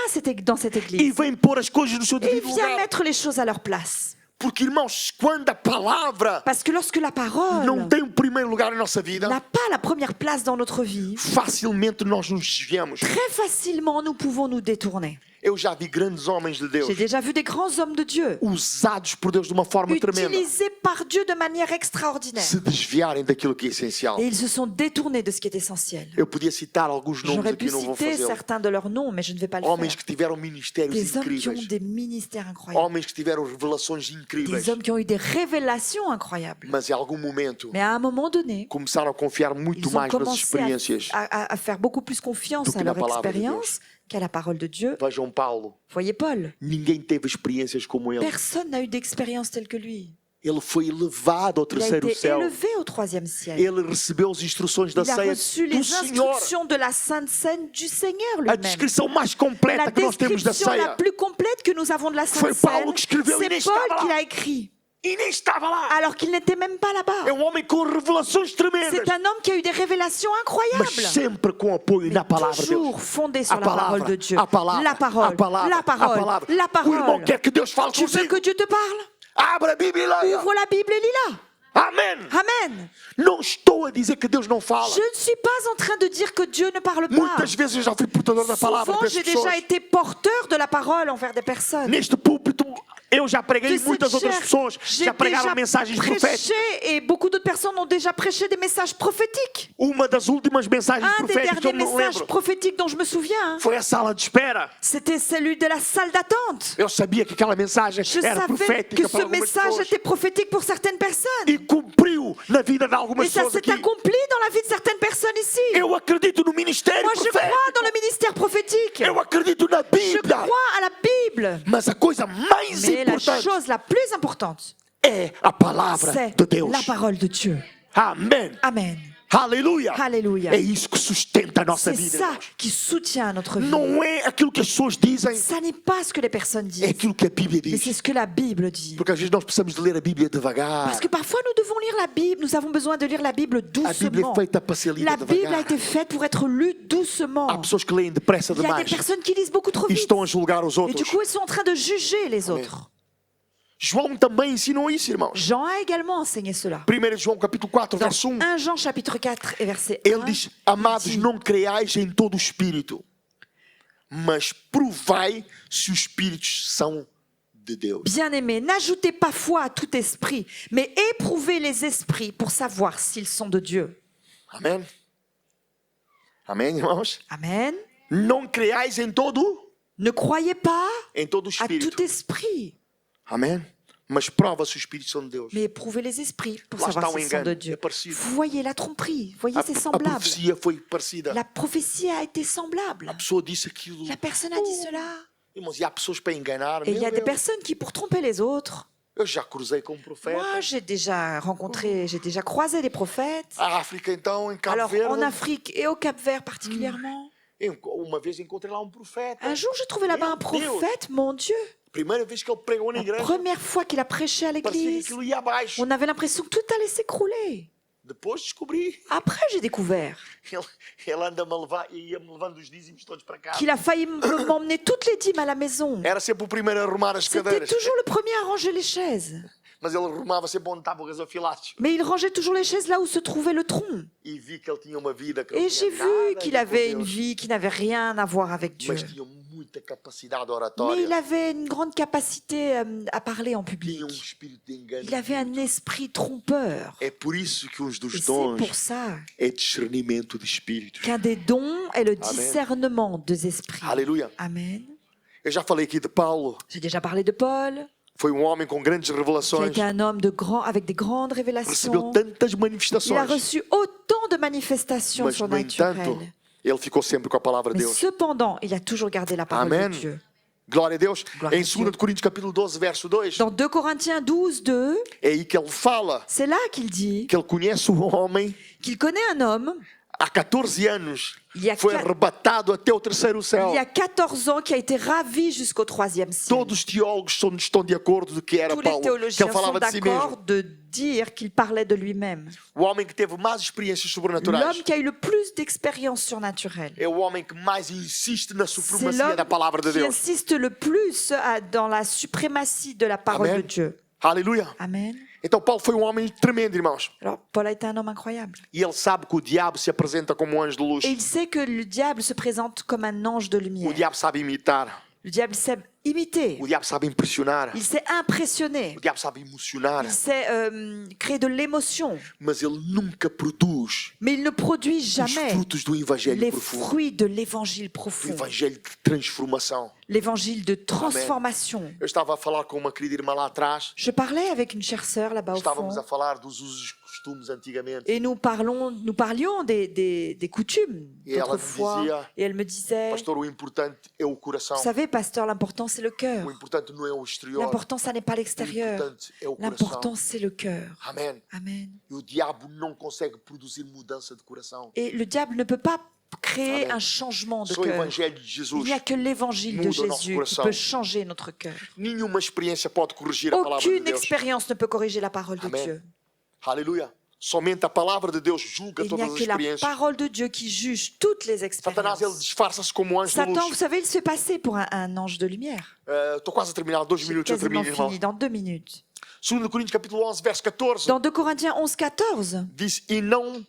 dans cette e église vem pôr as coisas no seu et il devido vient lugar. mettre les choses à leur place. Porque, irmãos, quando a palavra Parce que lorsque la parole não tem o primeiro lugar na nossa vida, n'a pas la première place dans notre vie, facilmente nós nos desviamos. très facilement nous pouvons nous détourner. Eu já vi grandes homens de Deus J'ai déjà vu des grands hommes de Dieu usados por Deus de uma forma tremenda utilisés par Dieu de manière extraordinaire. se desviarem daquilo que é essencial. Et ils se sont détournés de ce qui est essentiel. Eu podia citar alguns nomes J'aurais aqui, pu não vou citer fazê-lo. certains de leurs noms, mais je ne vais pas le Homens faire. que tiveram ministérios Des hommes qui ont incríveis. des ministères incroyables. Homens que tiveram revelações incríveis. Des hommes qui ont eu des révélations incroyables. Mas em algum momento Mais à un moment donné, começaram a confiar muito ils ont mais nas commencé experiências. à faire beaucoup plus confiance Do que à na leur palavra de expérience qu'à la parole de Dieu. Vejam Paulo. Voyez Paul, Ninguém teve experiências como ele. personne n'a eu d'expérience telle que lui. Ele foi elevado ao Il a terceiro été céu. élevé au 3e ciel. Ele recebeu as instruções da Il a ceia reçu do les Senhor. instructions de la Sainte Seine du Seigneur A lui-même. descrição mais La completa que nós temos da description la ceia. plus complète que nous avons de la Foi Sainte Paulo Seine, que escreveu e nem c'est estava Paul lá. qui l'a écrit, E nem estava lá. alors qu'il n'était même pas É là-bas. homem com revelações tremendas. C'est un homme qui a eu des révélations Mas incroyables. sempre com apoio na palavra de Deus. Toujours fondé sur A la parole de Dieu. a palavra, La parole, a palavra, la a parole, palavra. la O irmão parole. quer que Deus fale Tu veux consigo. que Dieu te parle? Abra a Bíblia e leia. Ouvre la Bible et lis-la. Amém. Amen. Não estou a dizer que Deus não fala. Je ne suis pas en train de dire que Dieu ne parle pas. Muitas vezes eu já fui portador da palavra Souvent, para as j'ai pessoas. déjà été porteur de la parole envers des personnes. Neste púlpito, eu já preguei De e muitas cette outras chair, pessoas j'ai já pregaram déjà mensagens proféticas. prêché et beaucoup d'autres personnes ont déjà prêché des messages prophétiques. Uma das últimas mensagens Un des proféticas que eu derniers me messages lembro prophétiques dont je me souviens, foi a sala de espera. c'était celui de la salle d'attente. Eu sabia que aquela mensagem Je era savais que profética para ce algumas message pessoas. était prophétique pour certaines personnes. E cumpriu na vida de Et algumas ça pessoas s'est aqui. accompli dans la vie de certaines personnes ici. Eu acredito no ministério Moi, je profético. crois dans le ministère prophétique. Eu acredito na Je Bíblia. crois à la Bible. Mas a coisa mais Mais la importante chose la plus importante, é a palavra c'est de Deus. la parole de Dieu. Amém. Amen. Aleluia. Alléluia. É isso que sustenta a nossa C'est vida. ça irmãos. qui soutient notre vie. Não é aquilo que as pessoas dizem, Ça n'est pas ce que les personnes é disent, aquilo que a Bíblia mais c'est diz. ce que la Bible dit. Porque às vezes nós precisamos de ler a Bíblia devagar. Parce que parfois nous devons lire la Bible, nous avons besoin de lire la Bible A Bíblia doucement. é feita para ser lida La Bible a devagar. été faite pour être lue doucement. Há pessoas que leem depressa Il y a des demais personnes qui lisent beaucoup trop e vite. estão a julgar os Et du outros. coup, elles sont en train de juger les autres. João também ensinou isso, irmãos. Jean a également enseigné cela. 1 João capítulo 4, Dans verso 1. 1 Jean chapitre 4 et verset 1, Ele diz: Amados, dit, não creais em todo o espírito, mas provai se os espíritos são de Deus. Bien-aimés, n'ajoutez pas foi à tout esprit, mais éprouvez les esprits pour savoir s'ils sont de Dieu. Amém? Amém, irmãos? Amen. Não creais em todo Ne croyez pas o à espírito. tout esprit, Amém? Mas prova se os espíritos são de Deus. mais éprouvez les esprits pour Lá savoir está o s'ils sont de engano. Dieu. É parecido. Vous voyez la tromperie, vous voyez, c'est A semblable. profecia foi parecida. La prophétie a été semblable. A pessoa disse aquilo. La personne a dit cela. Irmãos, e há pessoas para enganar. Et il y a Meu des Deus. personnes qui, pour tromper les autres, Eu já cruzei com um profeta. moi j'ai déjà rencontré, j'ai déjà croisé des prophètes. A África, então, em Cabo Alors Verde. en Afrique et au Cap-Vert particulièrement, Uma vez encontrei lá um profeta. un jour j'ai trouvé là-bas un prophète, mon Dieu. Primeira vez que ele pregou na La igreja. première fois qu'il a prêché à Parecia que l'église, aquilo ia abaixo. on avait l'impression que tout allait s'écrouler. Depois descobri. Après j'ai découvert Ele anda-me a levar e ia-me levando os dízimos todos para casa. qu'il a failli m'emmener toutes les dîmes à la maison. Era sempre o primeiro a arrumar as C'était cadeiras. toujours le premier à ranger les chaises. Mas ele arrumava sempre onde estavam os gasofilados. Mais il rangeait toujours les chaises là où se trouvait le tronc. E vi que ele tinha uma vida que não Et tinha j'ai nada vu a qu'il ver com avait une Deus, vie qui n'avait rien à voir avec Dieu. mas tinha muita capacidade Mais oratória. il avait une grande capacité à parler en public. Tinha espírito de engano. Il avait un esprit trompeur. É por isso que um Et dos c'est dons pour ça é discernimento de espíritos. qu'un des dons est le discernement des esprits. Aleluia. Amen. Eu já falei aqui de Paulo. J'ai déjà parlé de Paul, Foi um homem com grandes qui a revelações. été un homme avec des grandes Recebeu révélations. tantas Il a manifestações. reçu autant de manifestations Mas, no entanto, surnaturelles. ele ficou sempre com a palavra de Mais Deus. cependant, il a toujours gardé la parole Amen. de Dieu. Glória a Deus. Glória Em a 2 Deus. de Coríntios capítulo 12, verso 2, Dans 2 Corinthiens 12, 2, é aí que ele fala c'est là qu'il dit que ele conhece um homem qu'il connaît un homme, há 14 anos. il y a Foi qua- arrebatado até o terceiro céu. il y a 14 ans, qui a été ravi jusqu'au 3e ciel. Todos os teólogos estão de acordo de que era Tous les Paulo, que théologiens ele sont falava de si d'accord mesmo. de dire qu'il parlait de lui-même. O homem que teve mais experiências sobrenaturais. L'homme qui a eu le plus d'expérience surnaturelle. É o homem que mais insiste na C'est supremacia l'homme da palavra de qui Deus. insiste le plus dans la suprématie de la parole Amen. de Dieu. Aleluia. Amen. Então Paulo foi um homem tremendo, irmãos. Alors, Paul a été un homme incroyable. E ele sabe que o diabo se apresenta como um anjo de luz. Et il sait que le diable se présente comme un ange de O lumière. diabo sabe imitar. Le diable sait imiter. O diabo sabe impressionar. Il sait impressionner. O diabo sabe emocionar. Il sait créer de l'émotion. Mas ele nunca produz Mais il ne produit os jamais frutos do evangelho les profundo. fruits de l'évangile Do profond. evangelho de transformação. L'évangile de transformation. Eu estava a falar com uma querida irmã lá atrás. Je parlais avec une chère sœur là-bas au fond. Estávamos a falar dos usos e costumes antigamente. Et nous parlions des coutumes Et elle me d'autrefois. disait, Et elle me disait, Pastor, o importante é o coração. vous savez, pasteur, l'important c'est le cœur. O importante não é o exterior. L'important, ça n'est pas O l'extérieur. importante é o L'important, coração. c'est le cœur. Amém. Amen. E o diabo não consegue produzir mudança de coração. Et le diable ne peut pas créer Amen. un changement de Só o cœur. evangelho de Il Jesus. n'y a que l'évangile de Muda o nosso Jésus qui coração. peut changer notre cœur. Nenhuma experiência pode corrigir a palavra de Aucune Deus. expérience ne peut corriger la parole de Amen. Dieu. Aleluia. Somente a palavra de Deus julga Il n'y a todas as que la experiências. parole de Dieu qui juge toutes les Satanás, ele expériences. disfarça-se como anjo de Satan, vous luz. savez, il se fait passer pour un ange de lumière. Estou quase a terminar, 2 J'ai minutos eu quasiment termino, irmão. fini dans 2 minutes. 2 Coríntios capítulo 11, verso 14, Dans 2 Corinthiens 11, 14, diz, e não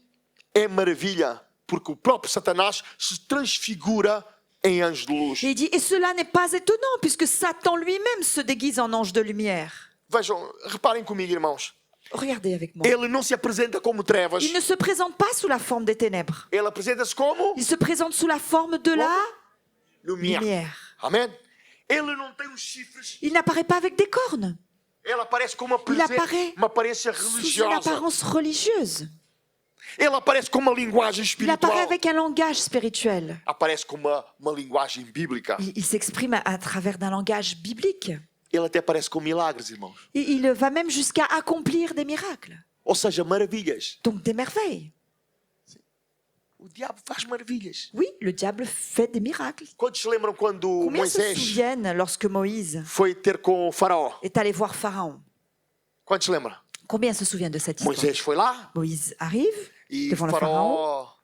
é maravilha, porque o próprio Satanás se transfigura em anjo de luz. il dit, et cela n'est pas étonnant, puisque Satan lui-même se déguise en ange de lumière. Vejam, reparem comigo, irmãos. Regardez avec moi. Ele não se apresenta como trevas. Il ne se présente pas sous la forme des ténèbres. Ele apresenta-se como Il se présente sous la forme de la lumière. lumière. Amém? Ele não tem os chifres. Il n'apparaît pas avec des cornes. Ele aparece com Il apparaît uma aparência sous une religiosa. apparence religieuse. Ele aparece com uma linguagem Il apparaît espiritual. avec un langage spirituel. Aparece com uma linguagem bíblica. Il s'exprime à travers d'un langage biblique. Ele até aparece com milagres, irmãos. Et il va même jusqu'à accomplir des miracles. Ou seja, maravilhas. Donc des merveilles. O diabo faz maravilhas. Oui, le diable fait des miracles. Quantos se lembram quando Combien se Moisés souviennent lorsque Moïse foi ter com o faraó? est allé voir Pharaon? Quantos se lembram? Combien se souviennent de cette histoire? Moisés foi lá Moïse arrive e devant o le Pharaon faraó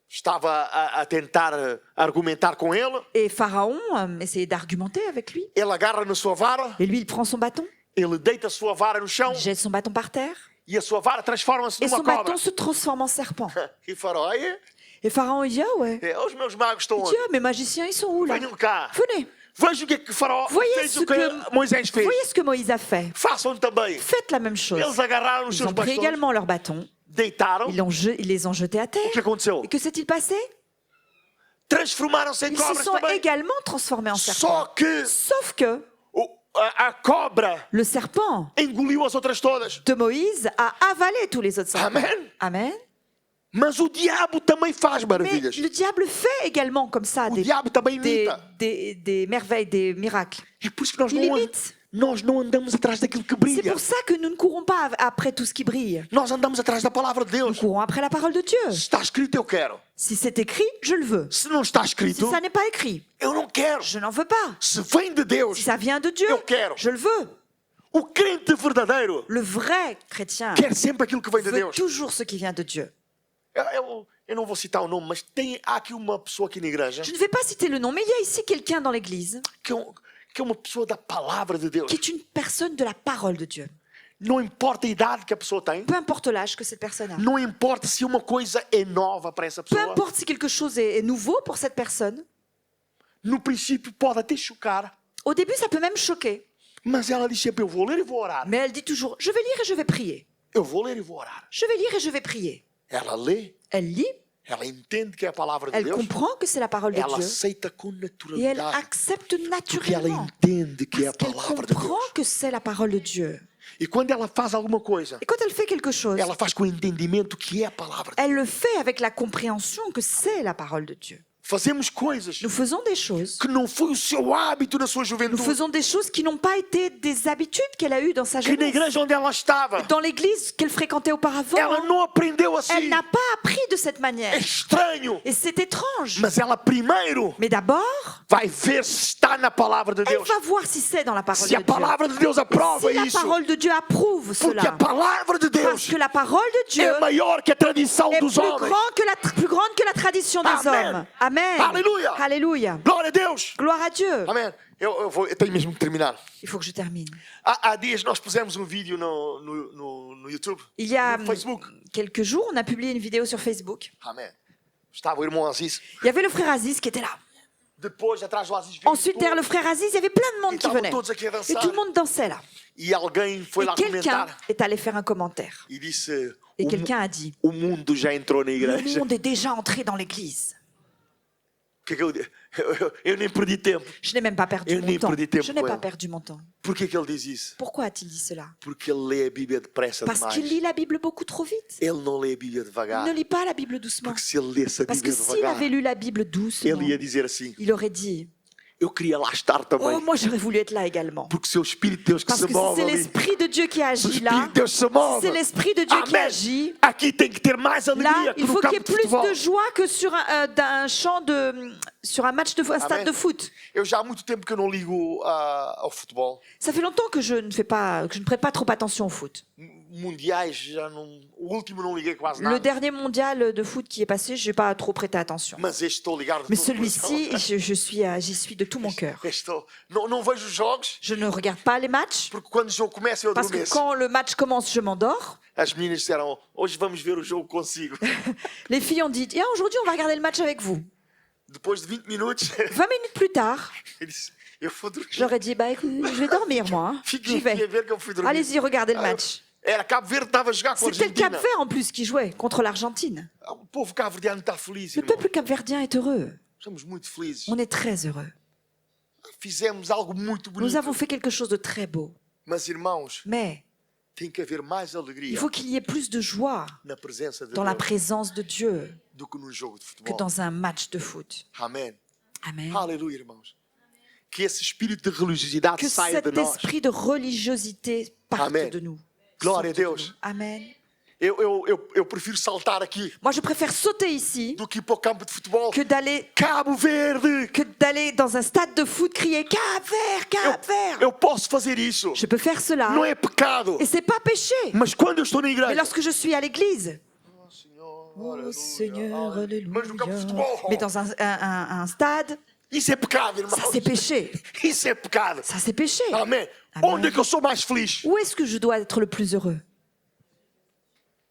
estava a tentar argumentar com ele. et Pharaon essayait d'argumenter avec lui. Ele agarra na sua vara, Et lui, il prend son bâton, ele deita a sua vara no chão il jette son bâton par terre e a sua vara transforma-se et numa son cobra. bâton se transforme en serpent. E o faraó, aí, Et Pharaon, il dit, ah ouais. os meus magos estão Il onde? dit, ah, mes magiciens, ils sont où là? Venham cá. Venez, Veja o que o faraó voyez fez, ce o que que, Moisés fez. voyez ce que Moïse a fait. Façam também. Faites la même chose. Eles agarraram os Ils seus ont pris bastões, également leurs bâtons, deitaram. ils les ont jetés à terre. O que aconteceu? Et que s'est-il passé? Transformaram-se em Ils se cobras sont também. également transformés en serpents. Só que Sauf que a cobra le serpent engoliu as outras todas. de Moïse a avalé tous les autres serpents. Amen. Amen. Mas o diabo também faz Mais maravilhas. le diable fait également comme ça O diabo também imita. des merveilles, des miracles. É por isso que Il imite. nós não andamos atrás daquilo que C'est brilha. pour ça que nous ne courons pas après tout ce qui brille. Nós andamos atrás da palavra de Nous Deus. courons après la parole de Dieu. Se está escrito, eu quero. Si c'est écrit, je le veux. Se não está Si escrito, ça n'est pas écrit, eu não quero. je n'en veux pas. Se vem de Deus, Si ça vient de Dieu, eu quero. je le veux. O crente verdadeiro Le vrai chrétien quer sempre aquilo que vem de veut Deus. toujours ce qui vient de Dieu. Eu não vou citar o nome, mas há aqui uma pessoa aqui na igreja Je ne vais pas citer le nom, mais il y a ici quelqu'un dans l'église que é uma pessoa da palavra de Deus. qui est une personne de la parole de Dieu. Não importa a idade que a pessoa tem, Peu importe l'âge que cette personne a. não importa se uma coisa é nova para essa Peu pessoa. importe si quelque chose est nouveau pour cette personne. No princípio pode até chocar, Au début, ça peut même choquer. mas ela diz sempre: eu vou ler e vou orar. Mais elle dit toujours, je vais lire et je vais prier. Eu vou ler e vou orar. Je vais lire et je vais prier. Ela lê, Elle lit, ela entende que é a palavra de elle Deus, comprend que c'est la parole de ela Dieu. aceita com Et elle naturalidade, accepte porque ela naturellement. entende que é a Parce qu'elle palavra de comprend Deus. que c'est la parole de Dieu. E quando ela faz alguma coisa, Et quand elle fait quelque chose, ela faz com o entendimento que é a palavra de Deus. elle le fait avec la compréhension que c'est la parole de Dieu. Fazemos coisas Nous faisons des choses. que não foi o seu hábito na sua Nous juventude, faisons des choses qui n'ont pas été des habitudes qu'elle a eues dans sa que na jeunesse. igreja onde ela estava, Dans l'église qu'elle fréquentait auparavant, ela não aprendeu elle assim. n'a pas appris de cette manière. É estranho, Et c'est étrange. mas ela primeiro Mais d'abord, vai ver se está na palavra de elle Deus. va voir si c'est dans la parole Se de a Dieu. palavra de Deus aprova Si la isso, parole de Dieu approuve porque a cela. palavra de Parce Deus que la parole de Dieu é maior que a tradição est dos homens. plus grande que la tradition des Amen. hommes. Amen. Alléluia. Alléluia. Glória a Deus. Gloire à Dieu. Amém. Eu tenho mesmo que terminar. Il faut que je termine. Há dias nós pusemos um vídeo no YouTube, Il y a no Facebook. quelques jours, on a publié une vidéo sur Facebook. Amém. Estava o irmão Aziz. Il y avait le frère Aziz qui était là. Depois, atrás do Aziz, veio Ensuite, derrière le frère Aziz, il y avait plein de e monde qui estavam venait. todos aqui a Et dançar. tout le monde dansait là. E alguém foi Et lá quelqu'un comentar est allé faire un commentaire. e disse: Et quelqu'un a dit, o mundo já entrou na le igreja. monde est déjà entré dans l'église. O que eu disse? Eu nem perdi tempo. Je n'ai même pas perdu Eu mon nem temps. perdi tempo Je n'ai com pas ele. perdu mon temps. Por que ele diz isso? Pourquoi a-t-il dit cela? Porque ele lê a Bíblia depressa Parce qu'il demais. lit la Bible beaucoup trop vite. Ele não lê a Bíblia Il devagar. ne lit pas la Bible doucement. Porque se ele lesse a Parce que Bíblia s'il devagar, avait lu la Bible doucement, ele ia dizer assim: il aurait dit, eu queria lá estar oh, também. moi j'aurais voulu être là également. Porque o seu Espírito de Deus que Parce se que move c'est ali. l'Esprit de Dieu qui Se o agit Espírito là. de Deus se move. C'est l'Esprit de Dieu qui Amém. agit. Aqui tem que ter mais alegria Là, que il no faut qu'il y ait campo de plus futebol. de joie que sur un champ de, sur un match de un stade Amém. de foot. Eu já há muito tempo que eu não ligo ao futebol. Ça fait longtemps que je ne prête pas trop attention au foot. mundiais, já não, o último não liguei quase Le nada. dernier mondial de foot qui est passé, je n'ai pas trop prêté attention. Mas este estou ligado de Mais todo o coração. celui-ci, j'y suis de tout mon cœur. Não vejo os jogos, Je ne regarde pas les matchs, porque quando o jogo começa eu parce que adormeço. quand le match commence, je m'endors. As meninas disseram, hoje vamos ver o jogo consigo. Les filles ont dit, tiens, aujourd'hui, on va regarder le match avec vous. Depois de 20 minutos, 20 minutes plus tard, eu disse, eu vou dormir. je leur ai dit, bah écoute, je vais dormir moi. Hein. Fiquem J'y aqui a vais. ver que eu fui dormir. Allez-y, regardez le match. Era Cabo Verde estava a jogar com a C'était le Argentina. Cap Vert en plus qui jouait contre l'Argentine. O povo cabo-verdiano está feliz, Le irmão. peuple capverdien est heureux. Estamos muito felizes. On est très heureux. Fizemos algo muito bonito. Nous avons fait quelque chose de très beau. Mas, irmãos, Mais tem que haver mais il alegria faut qu'il y ait plus de joie na presença de dans la Deus présence de Dieu do que num jogo de que futebol. dans un match de foot. Amém. Amen. Aleluia, irmãos. Que esse espírito de religiosidade Que saia de cet nós. esprit de religiosité parte Amen. de nous. Glória a Sorte de Deus. nous. Amen. Eu prefiro saltar aqui Moi, je préfère sauter ici do que ir para o campo de futebol. que d'aller Cabo Verde! dans un stade de foot crier Cap Vert, Cap Vert. Eu posso fazer isso. Je peux faire cela Não é pecado. et c'est pas péché. Mas quando eu estou na Mais igreja, lorsque je suis à l'église, Senhor, oh aleluia, Seigneur, aleluia. Mas no campo de alléluia. futebol, Mais dans un stade, isso é pecado, irmãos. ça c'est péché. Isso é pecado. Ça c'est péché. Amém. Amém. Onde é que eu sou mais feliz? Où est-ce que je dois être le plus heureux?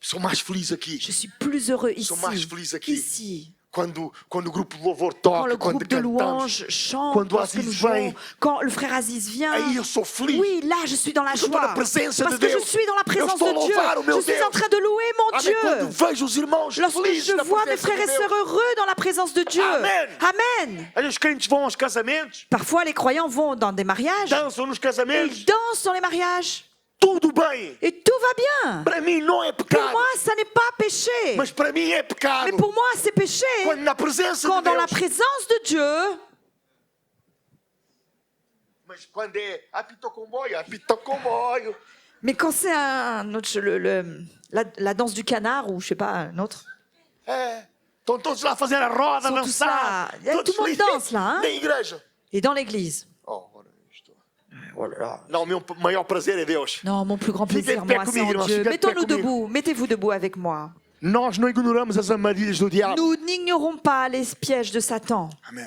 Sou mais feliz aqui. Je suis plus heureux ici. Sou mais feliz aqui. Ici. Quando o grupo de louvor Quand le toca, quando groupe de cantamos. louanges chante, Quando o lorsque nous Aziz jouons, vem. quand le frère Aziz vient, Aí eu sou feliz. oui, là je suis dans la Porque eu estou na joie. presença Parce de que je Deus. suis dans la Eu présence estou a de Dieu. louvar o meu Je suis Deus. en train de louer mon Amém. Quando Dieu. vejo os irmãos Lorsque felizes je na vois mes presença frères de et Deus. sœurs heureux dans la présence de Dieu. Amen. Amen. Aí os crentes vão aos casamentos, Parfois les croyants vont dans des mariages dançam nos et casamentos, ils dansent dans les mariages. tudo bem. Et tout va bien. Para mim não é Pour pecado, moi, ça n'est pas péché. mas para mim é pecado. Mais pour moi, c'est péché Quando na presença quand de dans la Deus. présence de Dieu, Mas quando é apita o comboio. mais quand c'est un autre, la danse du canard ou je sais pas, un autre. É, estão todos lá a fazer a roda, a São todos dançar. lá. Todo mundo felizes dança lá, hein? na igreja. Et dans l'église. Oh, ora isto. Não, o meu maior prazer é Deus. Non, mon plus grand Fiquez plaisir, de pé moi, c'est comigo, en irmãos, Dieu. fiquez de pé Mettons-nous comigo. debout. Mettez-vous debout avec moi. Nós não ignoramos as armadilhas do diabo. Nous n'ignorons pas les pièges de Satan. Amém.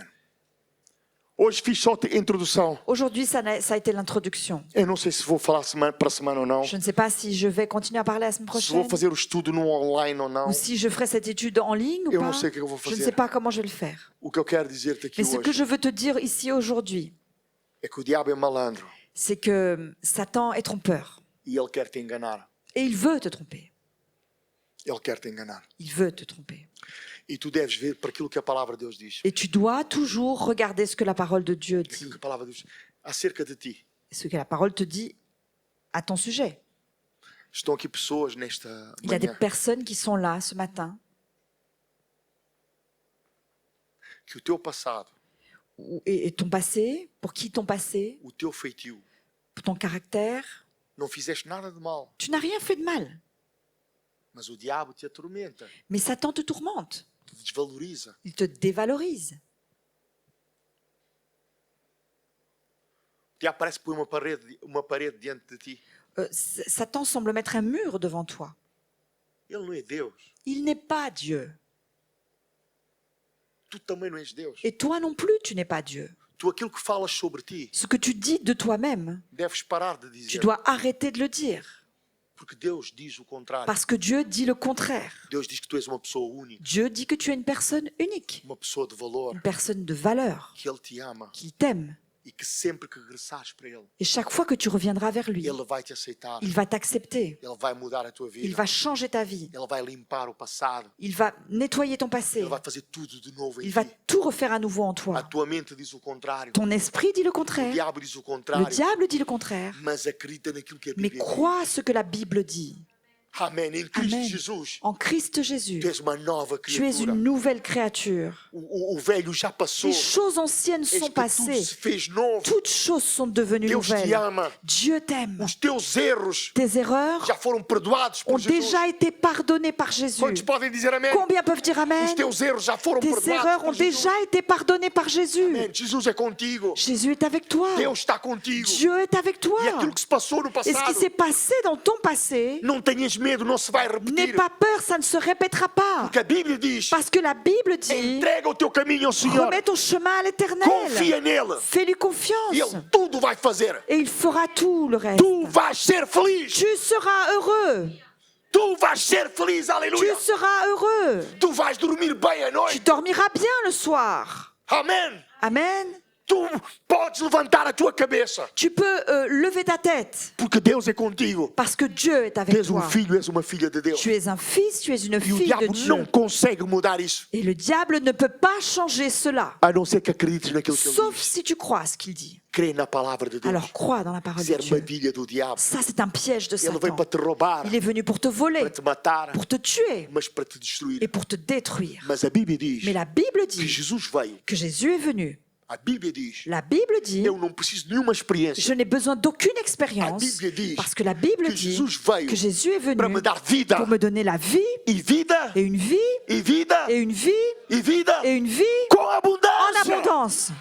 Hoje fiz só a introdução. Aujourd'hui, ça a été l'introduction. Eu não sei se vou falar para a semana ou não. Je ne sais pas si je vais continuer à parler la semaine Se vou prochaine fazer o estudo no online ou não. ou si je ferai cette étude en ligne ou Eu pas. não sei o que eu vou Je ne fazer. sais pas comment je vais le faire. O que eu quero dizer-te aqui Mais ce que hoje je veux te dire ici aujourd'hui, é que o diabo é malandro c'est que Satan est trompeur. e ele quer te enganar. Et il veut te tromper. Ele quer te enganar. Il veut te tromper. E tu deves ver para aquilo que a palavra de Deus diz. Et tu dois toujours regarder ce que la parole de Dieu dit. Aquilo que a palavra de Deus diz acerca de ti. Ce que la parole te dit à ton sujet. Estão aqui pessoas nesta Il y a des manhã personnes qui sont là ce matin que o teu passado, et ton passé, pour qui ton passé, o teu feitio, pour ton caractère, não fizeste nada de mal, tu n'as rien fait de mal. mas o diabo te atormenta, Mais Satan te tourmente, te desvaloriza. il te dévalorise. O diabo parece pôr uma parede diante de ti. Satan semble mettre un mur devant toi. Ele não é Deus. Il n'est pas Dieu. Tu também não és Deus. Et toi non plus, tu n'es pas Dieu. Tu aquilo que falas sobre ti, Ce que tu dis de toi-même, deves parar de tu dizer. dois arrêter de le dire. Porque Deus diz o contrário. Parce que Dieu dit le contraire. Deus diz que tu és uma pessoa única, Dieu dit que tu es une personne unique, uma pessoa de valor, une personne de valeur, que Ele te ama qu'il t'aime. e que sempre que regressares para Ele, Et chaque fois que tu reviendras vers lui, Ele vai te aceitar. il va t'accepter, Ele vai mudar a tua il vida. va changer ta vie, Ele vai limpar o passado. il va nettoyer ton passé, Ele vai fazer tudo de novo em il va ti. tout refaire à nouveau en A toi. tua mente diz o contrário. Ton esprit dit le O contraire, diabo diz o le contrário. diable dit le contraire, Mas acredita naquilo que a mais Bíblia diz. crois ce que la Bible dit. Amém. Em Cristo Amen. Jesus, En Christ Jésus, tu és uma nova tu es criatura. une nouvelle créature. O velho já passou. Les choses anciennes Eis sont que tudo passées. se fez novo. Toutes choses sont devenues Deus te nouvelles. ama. Dieu t'aime. Os teus erros Tes erreurs já foram perdoados por ont Jesus. déjà été pardonnées par Jésus. Quantos podem dizer amém? Combien peuvent dire Amen? Os teus erros já foram Tes perdoados erreurs ont por Jesus. déjà été pardonnées par Jésus. Amém. Jesus é contigo. Jésus est avec toi. Deus está contigo. Dieu est avec toi. E aquilo que se passou no Et ce qui passado, s'est passé dans ton passé, não tenhas medo, não se vai n'aie repetir. pas peur, ça ne se répétera pas. Porque a Bíblia diz: Parce que la Bible dit, entrega o teu caminho ao Senhor, remets ton chemin à l'Éternel. confia nele Fais-lui e confiance. Ele tudo vai fazer. Et il fera tout le reste. Tu vais ser feliz. Tu seras heureux. Tu vais ser feliz, Tu aleluia. seras heureux. Tu vais dormir bem à Tu noite. dormiras bien le soir. Amém. Amen. Tu podes levantar a tua cabeça, Tu peux lever ta tête porque Deus é contigo. parce que Dieu est Tu avec és toi. filho, és uma filha de Deus. Tu es un fils, tu es une E o fille de diabo Dieu. não consegue mudar isso, Et le diable ne peut pas changer cela, a não ser que acredites naquilo que ele sauf diz. si tu crois ce qu'il dit. Crê na palavra de Deus. Alors crois dans la parole Isso é de Dieu. armadilha do diabo. Ça, c'est un piège de Ele veio Satan. para te roubar, Il est venu pour te voler, para te matar, pour te tuer mas para te destruir. et pour te détruire. Mas a Bíblia diz Mais la Bible que dit Jesus veio. que Jésus est venu. A Bíblia diz: La Bible dit, eu não preciso de nenhuma experiência. je n'ai besoin d'aucune A expérience Bíblia diz parce que la Bible que dit Jesus veio que Jésus est venu para me dar vida pour me donner la vie e vida et une vie e vida et une vie e vida et une vie com en abundância. abondance.